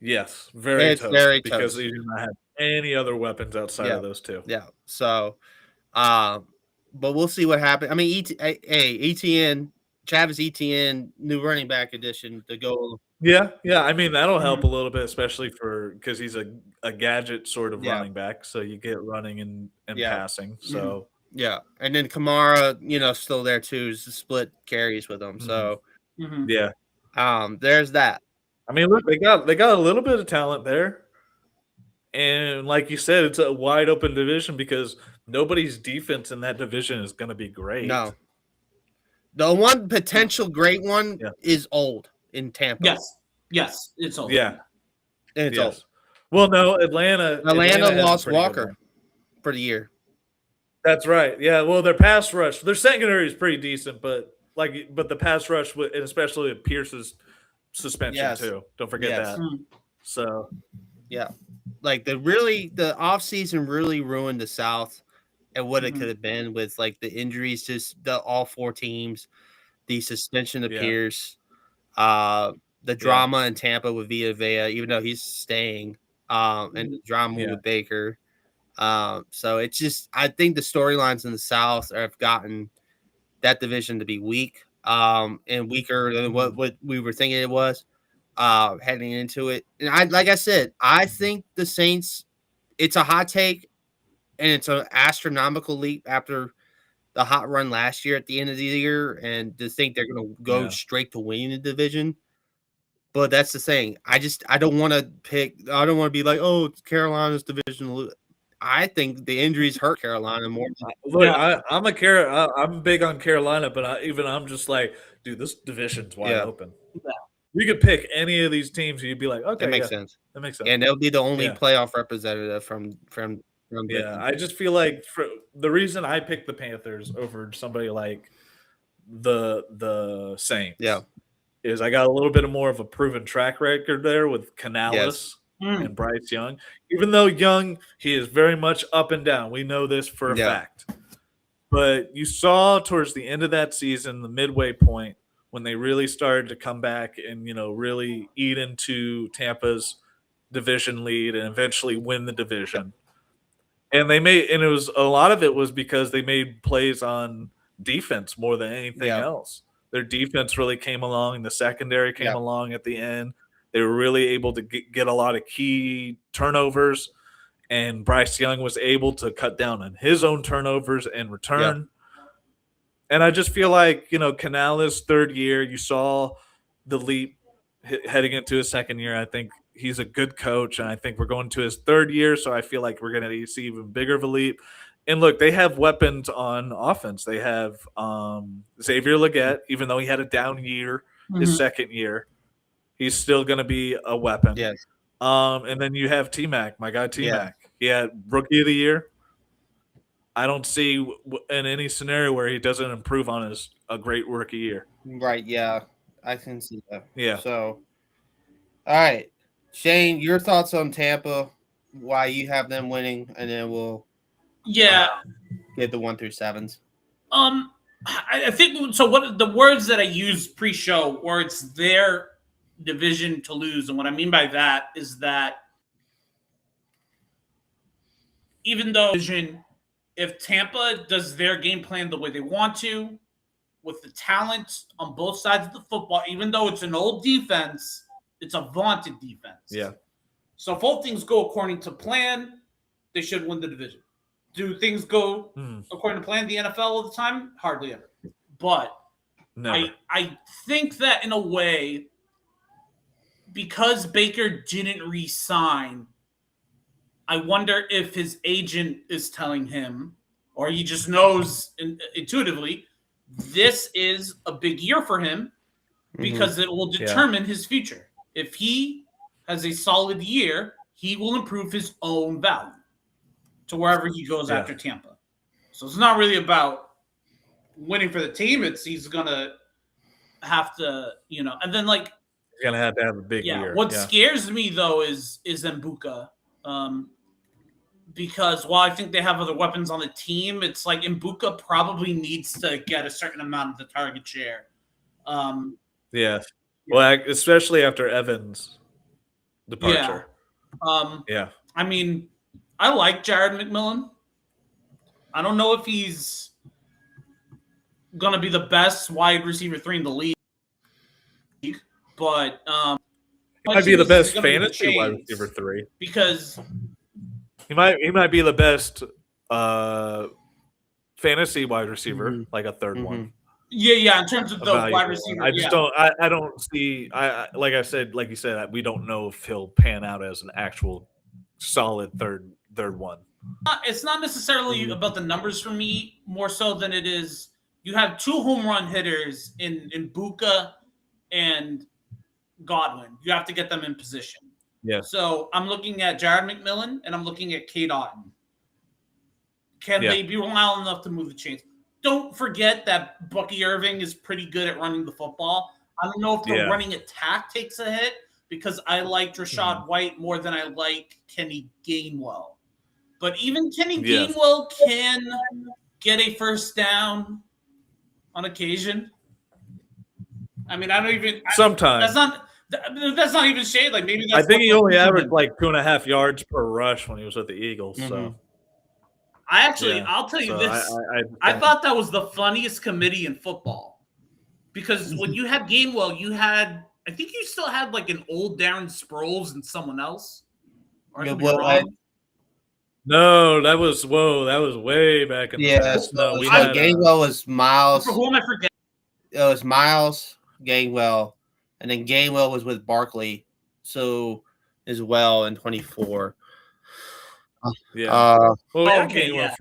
yes, very toast because he did not have any other weapons outside of those two. Yeah. So, but we'll see what happens. I mean, Travis Etienne, new running back addition to go. Yeah. I mean, that'll help a little bit, especially because he's a gadget sort of running back. So you get running and passing. So. Yeah, and then Kamara, still there too, is split carries with him. So, there's that. I mean, look, they got a little bit of talent there, and like you said, it's a wide open division because nobody's defense in that division is going to be great. No, the one potential great one is old in Tampa. Yes, it's old. Yeah, it's old. Well, no, Atlanta lost Walker for the year. That's right. Yeah, well, their pass rush, their secondary is pretty decent, but the pass rush, and especially with Pierce's suspension Yes. too. Don't forget Yes. that. So yeah, like the offseason really ruined the South and what it could have been with like the injuries, just all 4 teams, the suspension of Yeah. Pierce, the drama in Tampa with Villa, even though he's staying, and the drama with Baker. So it's just, I think the storylines in the South have gotten that division to be weak, and weaker than what we were thinking it was, heading into it. And like I said, I think the Saints, it's a hot take, and it's an astronomical leap after the hot run last year at the end of the year, and to think they're going to go straight to winning the division. But that's the thing. I don't want to be like, oh, it's Carolina's division. I think the injuries hurt Carolina more. Look, I'm big on Carolina, but I'm just like, dude, this division's wide open. Yeah. You could pick any of these teams, and you'd be like, okay, that makes sense. That makes sense. And they'll be the only playoff representative from. Yeah, I just feel like the reason I picked the Panthers over somebody like the Saints, is I got a little bit more of a proven track record there with Canales and Bryce Young. Even though Young, he is very much up and down. We know this for a fact. But you saw towards the end of that season, the midway point, when they really started to come back and, really eat into Tampa's division lead and eventually win the division. And a lot of it was because they made plays on defense more than anything else. Their defense really came along, and the secondary came along at the end. They were really able to get a lot of key turnovers, and Bryce Young was able to cut down on his own turnovers and return. And I just feel like, Canales' third year, you saw the leap heading into his second year. I think he's a good coach, and I think we're going to his third year, so I feel like we're going to see even bigger of a leap. And look, they have weapons on offense. They have Xavier Legette, even though he had a down year his second year, he's still going to be a weapon. Yes. And then you have T-Mac, my guy T-Mac. He had Rookie of the Year. I don't see in any scenario where he doesn't improve on a great rookie year. Right, yeah. I can see that. Yeah. So, all right. Shane, your thoughts on Tampa, why you have them winning, and then we'll get the 1 through 7s. I think so. What the words that I used pre-show were it's their division to lose, and what I mean by that is that even though if Tampa does their game plan the way they want to, with the talent on both sides of the football, even though it's an old defense, it's a vaunted defense. Yeah. So if all things go according to plan, they should win the division. Do things go according to plan in the NFL all the time? Hardly ever. But I think that in a way, because Baker didn't re-sign, I wonder if his agent is telling him, or he just knows intuitively, this is a big year for him because it will determine his future. If he has a solid year, he will improve his own value to wherever he goes after Tampa. So it's not really about winning for the team. He's going to have to, and then like, he's going to have a big year. What scares me though is Mbuka. Because while I think they have other weapons on the team, it's like Mbuka probably needs to get a certain amount of the target share. Well, especially after Evans' departure. I mean, I like Jared McMillan. I don't know if he's going to be the best wide receiver 3 in the league, but he might be the best fantasy wide receiver 3 because he might be the best fantasy wide receiver, like a third one. Yeah. In terms of the wide receiver, I just don't. I don't see. Like you said, we don't know if he'll pan out as an actual solid third one. It's not necessarily about the numbers for me, more so than it is. You have 2 home run hitters in Mbuka and Godwin. You have to get them in position. Yeah. So I'm looking at Jared McMillan and I'm looking at Cade Otton. Can they be reliable enough to move the chains? Don't forget that Bucky Irving is pretty good at running the football. I don't know if the running attack takes a hit because I like Rashad White more than I like Kenny Gainwell. But even Kenny Gainwell can get a first down on occasion. I mean, I don't even sometimes. That's not even shade. Like maybe that's I think he only averaged like 2.5 yards per rush when he was with the Eagles. So I'll tell you this. I thought that was the funniest committee in football because when you had Gainwell, I think you still had like an old Darren Sproles and someone else. No, that was way back in the past. No, we had Gainwell was Miles. Who am I forgetting? It was Miles, Gainwell, and then Gainwell was with Barkley, so as well in 24. Yeah. Gainwell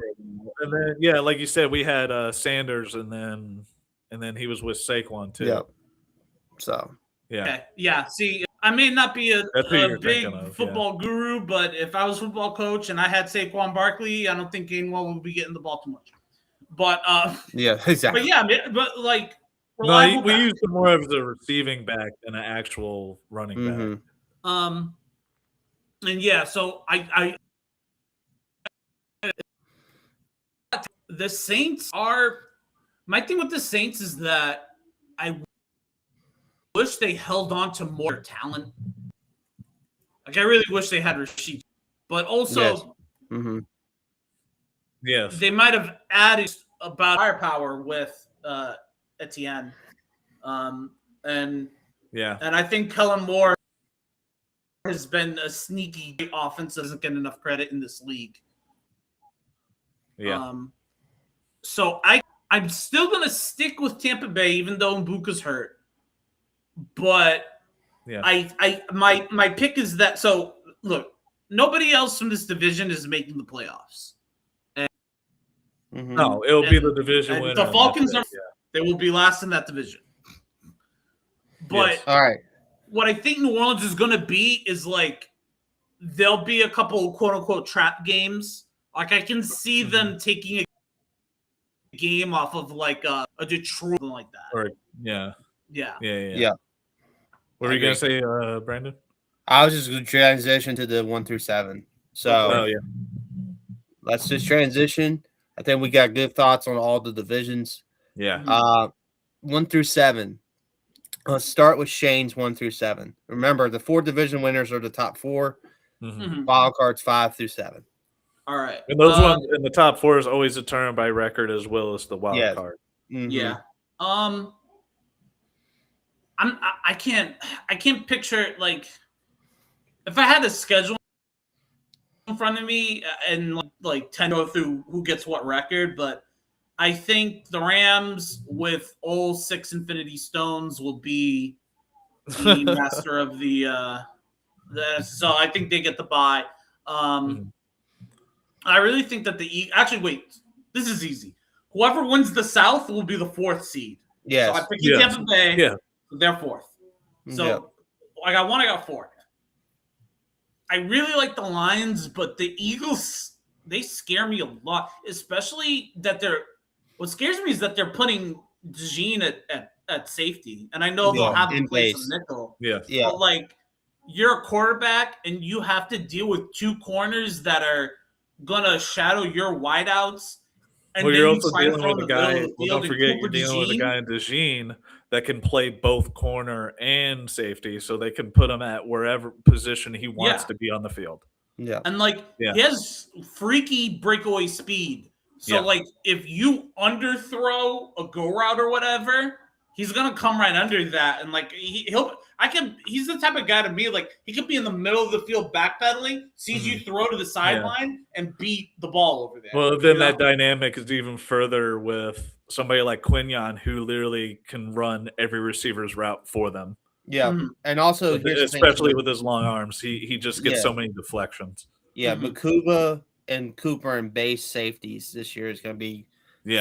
and then like you said, we had Sanders, and then he was with Saquon too. Yep. So yeah. See, I may not be a big football guru, but if I was football coach and I had Saquon Barkley, I don't think Gainwell would be getting the ball too much. But exactly. But like. No, we used him more as a receiving back than an actual running back. And so I the Saints are my thing with the Saints is that I wish they held on to more talent. Like I really wish they had Rashid, but also they might have added about firepower with Etienne, and I think Kellen Moore has been a sneaky offense that doesn't get enough credit in this league. So I'm still gonna stick with Tampa Bay even though Mbuka's hurt, but my pick is that. So look, nobody else from this division is making the playoffs. No, it'll be the division winner. The Falcons they will be last in that division. But all right, what I think New Orleans is going to be is like there'll be a couple quote unquote trap games. Like I can see them taking a game off of like a Detroit, something like that. Or yeah. What were you gonna say, Brandon? I was just going to transition to the 1 through 7. So let's just transition. I think we got good thoughts on all the divisions. 1 through 7. Let's start with Shane's 1 through 7. Remember, the 4 division winners are the top 4. Wild cards 5 through 7. All right. And those ones in the top 4 is always determined by record as well as the wild card. Yeah. I can't picture like if I had a schedule in front of me and like 10 go through who gets what record, but I think the Rams with all 6 Infinity Stones will be the master of the so I think they get the bye. I really think that actually wait, this is easy. Whoever wins the South will be the 4th seed. Yes. So I picked Tampa Bay. Yeah. They're 4th. So I got 1, I got 4. I really like the Lions, but the Eagles, they scare me a lot, especially that what scares me is that they're putting DeJean at safety. And I know they'll have to play some nickel. But like you're a quarterback and you have to deal with 2 corners that are gonna shadow your wideouts. And you're also dealing with a guy. Don't forget, you're dealing with a guy in DeJean that can play both corner and safety, so they can put him at wherever position he wants to be on the field. Yeah, and he has freaky breakaway speed. So like if you underthrow a go route or whatever, he's gonna come right under that, and like he's the type of guy to me, like he could be in the middle of the field backpedaling, sees you throw to the sideline and beat the ball over there. Well, then that dynamic is even further with somebody like Quinyon, who literally can run every receiver's route for them. Yeah, and also especially with his long arms, he just gets so many deflections. Yeah, Makuba and Cooper and base safeties this year is going to be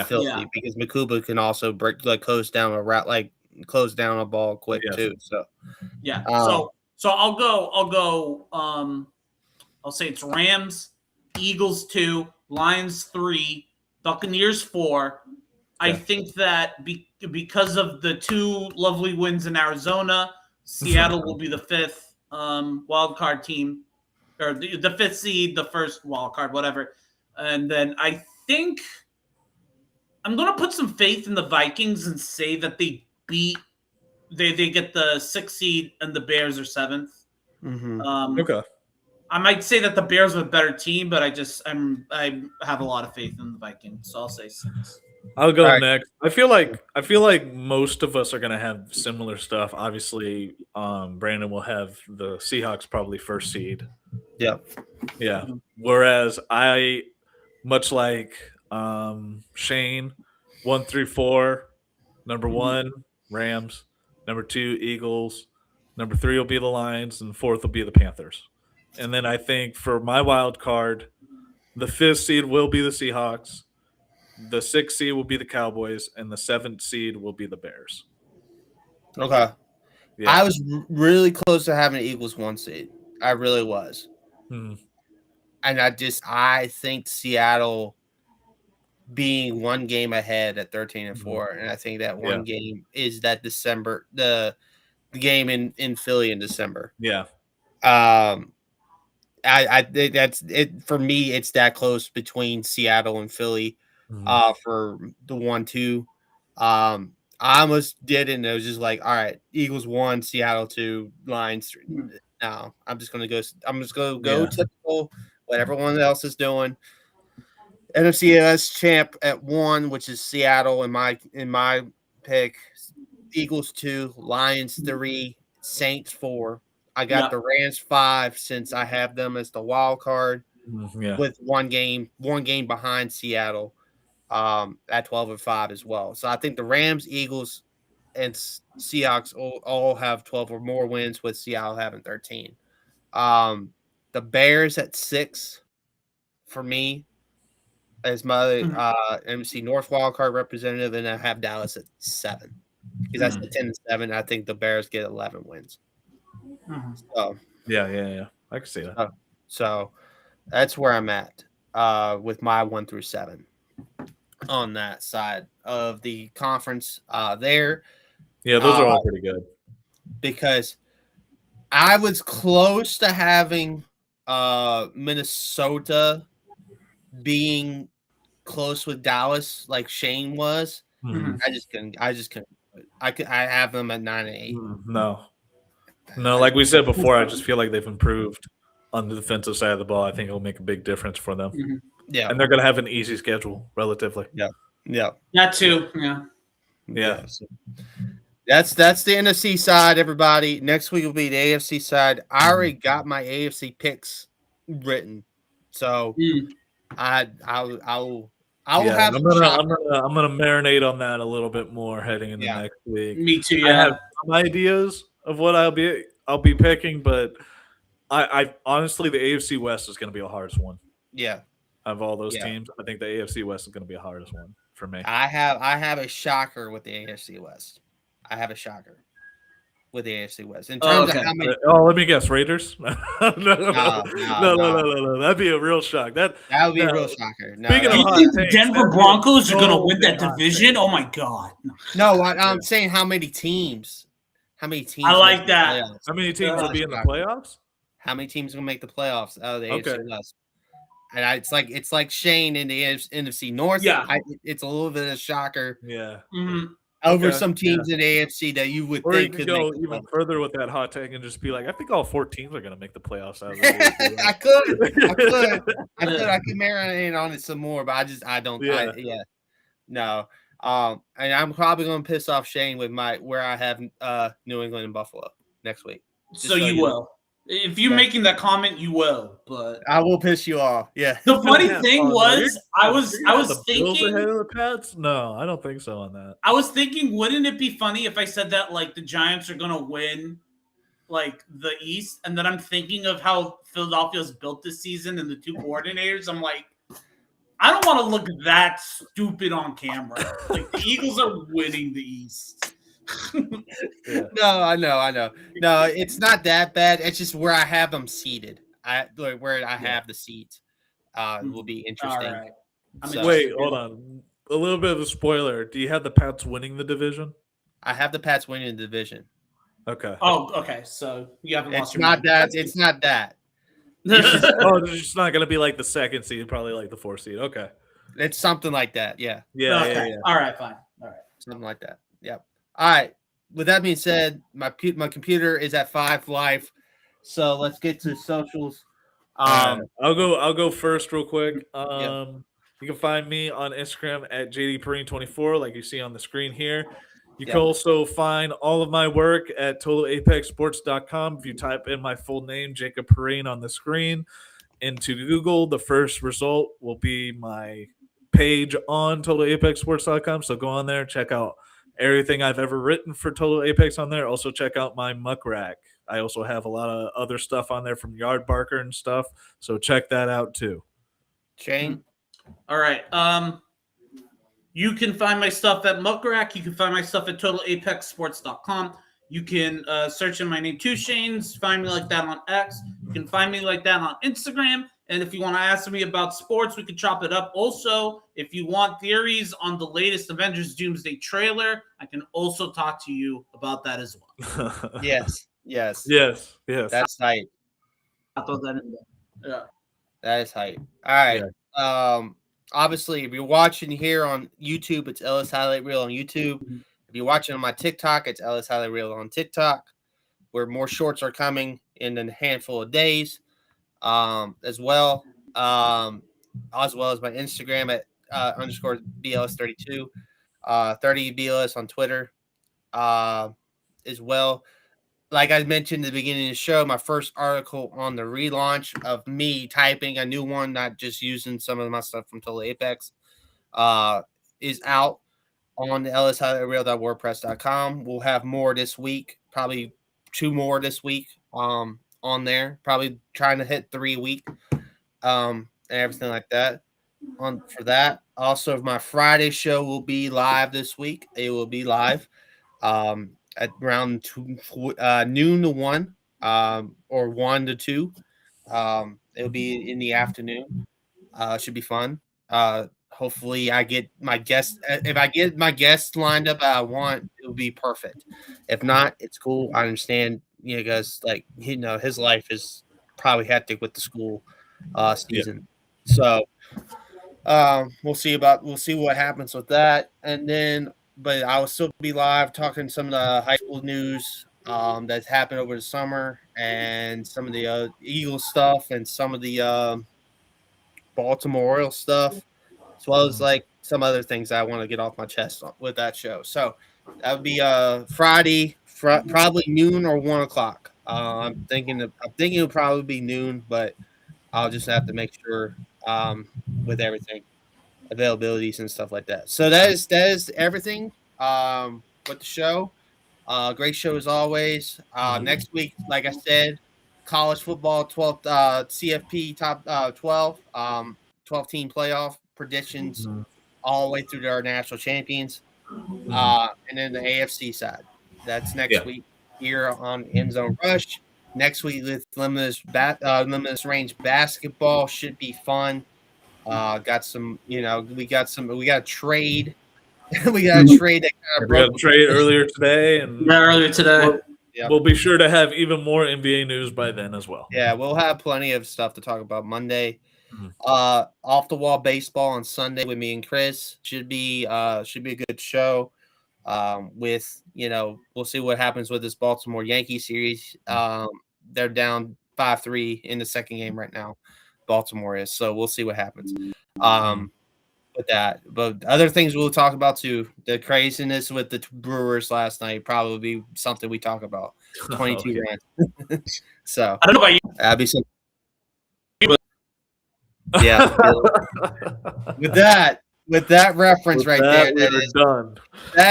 filthy because Makuba can also close down a route, like close down a ball quick too. So so I'll go. I'll say it's Rams, Eagles 2, Lions 3, Buccaneers 4. I think that because of the 2 lovely wins in Arizona, Seattle will be the 5th wild card team, or the 5th seed, the first wild card, whatever. And then I think I'm going to put some faith in the Vikings and say that they get the 6th seed and the Bears are 7th. Okay. I might say that the Bears are a better team, but I have a lot of faith in the Vikings, so I'll say 6. I'll go next. I feel like most of us are gonna have similar stuff. Obviously, Brandon will have the Seahawks probably first seed. Yep. Yeah. Whereas I, much like Shane, 1 through 4, number 1 Rams, number 2 Eagles, number 3 will be the Lions, and 4th will be the Panthers. And then I think for my wild card, the 5th seed will be the Seahawks. The 6th seed will be the Cowboys, and the 7th seed will be the Bears. Okay. Yeah. I was really close to having the Eagles 1 seed. I really was. Hmm. And I think Seattle being 1 game ahead at 13-4, and I think that one game is that December, the game in Philly in December. Yeah. I think that's it for me. It's that close between Seattle and Philly. For the 1-2. I almost did it, and it was just like, all right, Eagles 1, Seattle 2, Lions 3. No, I'm just gonna go typical what everyone else is doing. NFC champ at 1, which is Seattle in my pick. Eagles 2, Lions 3, Saints 4. I got the Rams 5 since I have them as the wild card with one game behind Seattle at 12-5 as well. So I think the Rams, Eagles, and Seahawks all have 12 or more wins, with Seattle having 13. The Bears at 6 for me as my NFC North wild card representative, and I have Dallas at 7 because I said 10-7. I think the Bears get 11 wins. So yeah, I can see that. So that's where I'm at with my 1 through 7 on that side of the conference there. Yeah, those are all pretty good. Because I was close to having Minnesota being close with Dallas like Shane was. I just couldn't. I have them at 9-8. No, like we said before, I just feel like they've improved on the defensive side of the ball. I think it'll make a big difference for them. Yeah, and they're going to have an easy schedule relatively. Yeah. That too. Yeah. So that's the NFC side, everybody. Next week will be the AFC side. I already got my AFC picks written, so I'll have. I'm gonna marinate on that a little bit more heading into next week. Me too. Yeah. I have some ideas of what I'll be picking, but I honestly, the AFC West is going to be the hardest one. Yeah. Of all those teams, I think the AFC West is going to be the hardest one for me. I have a shocker with the AFC West. I have a shocker with the AFC West in terms of how many. Oh, let me guess, Raiders. No. That'd be a real shock. That would be a real shocker. No, speaking of hot takes, the Denver Broncos are going to win that division? Oh my god! No, I'm saying how many teams. How many teams? I like that. How many teams will be in the playoffs? How many teams will make the playoffs out of the AFC West? And it's like Shane in the NFC North. Yeah, it's a little bit of a shocker. Yeah. Over some teams in the AFC that you would think could go even further with that hot take and just be like, I think all 4 teams are going to make the playoffs out of the AFC. I could marinate on it some more, but I don't. No. And I'm probably going to piss off Shane with where I have New England and Buffalo next week. So you will. If you're making that comment, you will. But I will piss you off. Yeah. The funny thing was, I was thinking ahead of the Pats. No, I don't think so on that. I was thinking, wouldn't it be funny if I said that like the Giants are going to win like the East, and then I'm thinking of how Philadelphia's built this season and the 2 coordinators. I'm like, I don't want to look that stupid on camera. Like the Eagles are winning the East. No, I know. No, it's not that bad. It's just where I have them seated. Where I have the seats. will be interesting. All right. So, wait, hold on. A little bit of a spoiler. Do you have the Pats winning the division? I have the Pats winning the division. Okay. Oh, okay. So you haven't lost It's your not mind. that. It's not that. It's just not going to be like the second seed, probably like the 4th seed. Okay. It's something like that. Yeah. Yeah, Okay. yeah. All right. Fine. All right. Something like that. Yep. All right. With that being said, my computer is at 5 live. So let's get to socials. I'll go first real quick. Yeah. You can find me on Instagram at JDPerrine24, like you see on the screen here. You Yeah. can also find all of my work at TotalApexSports.com. If you type in my full name, Jacob Perrine, on the screen into Google, the first result will be my page on TotalApexSports.com. So go on there, check out everything I've ever written for Total Apex on there. Also check out my muck rack. I also have a lot of other stuff on there from Yard Barker and stuff. So check that out too. Shane? All right. You can find my stuff at Muckrack. You can find my stuff at TotalApexSports.com. You can search in my name, Two Shanes. Find me like that on X. You can find me like that on Instagram. And if you want to ask me about sports, we can chop it up. Also, if you want theories on the latest Avengers Doomsday trailer, I can also talk to you about that as well. Yes. Yes. Yes. Yes. That's hype. I'll throw that in there. Yeah. That is hype. All right. Yeah. Obviously, if you're watching here on YouTube, it's Ellis Highlight Reel on YouTube. If you're watching on my TikTok, it's Ellis Highlight Reel on TikTok, where more shorts are coming in a handful of days, as well as my Instagram at _ BLS32, 30 BLS on Twitter, as well. Like I mentioned at the beginning of the show, my first article on the relaunch of me typing a new one, not just using some of my stuff from Total Apex, is out on the ellishighlightrail.wordpress.com. We'll have more this week, probably 2 more this week on there, probably trying to hit 3 a week, and everything like that. For that. Also, my Friday show will be live this week. It will be live. At around noon to 1, or 1 to 2. It'll be in the afternoon. Should be fun. Hopefully I get my guests. If I get my guests lined up I want, it'll be perfect. If not, it's cool. I understand, guys, like, his life is probably hectic with the school season. Yeah. So we'll see what happens with that. And then but I will still be live talking some of the high school news that's happened over the summer, and some of the Eagles stuff, and some of the Baltimore Orioles stuff, as well as like some other things I want to get off my chest with that show. So that would be Friday, probably noon or 1 o'clock. I'm thinking it'll probably be noon, but I'll just have to make sure with everything, availabilities and stuff like that. So that is everything with the show. Great show as always. Next week, like I said, college football 12 CFP top 12 team playoff predictions all the way through to our national champions, and then the AFC side. That's next week here on End Zone Rush. Next week with limitless range basketball should be fun. Got some, we got a trade. We got a trade that kind of broke. Trade earlier today, and earlier today. We'll be sure to have even more NBA news by then as well. Yeah, we'll have plenty of stuff to talk about Monday. Off the wall baseball on Sunday with me and Chris should be a good show. With we'll see what happens with this Baltimore Yankees series. They're down 5-3 in the second game right now. Baltimore is, so we'll see what happens with that. But other things we'll talk about too. The craziness with the Brewers last night probably be something we talk about. 22 runs. So I don't know about you. That'd be some. Yeah. with that reference right there, we're done. We're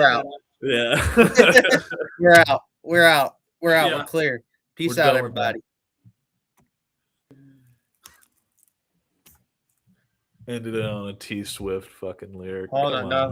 out. Yeah. We're out. We're clear. Peace out, everybody. Ended it on a T Swift fucking lyric. Hold on, no.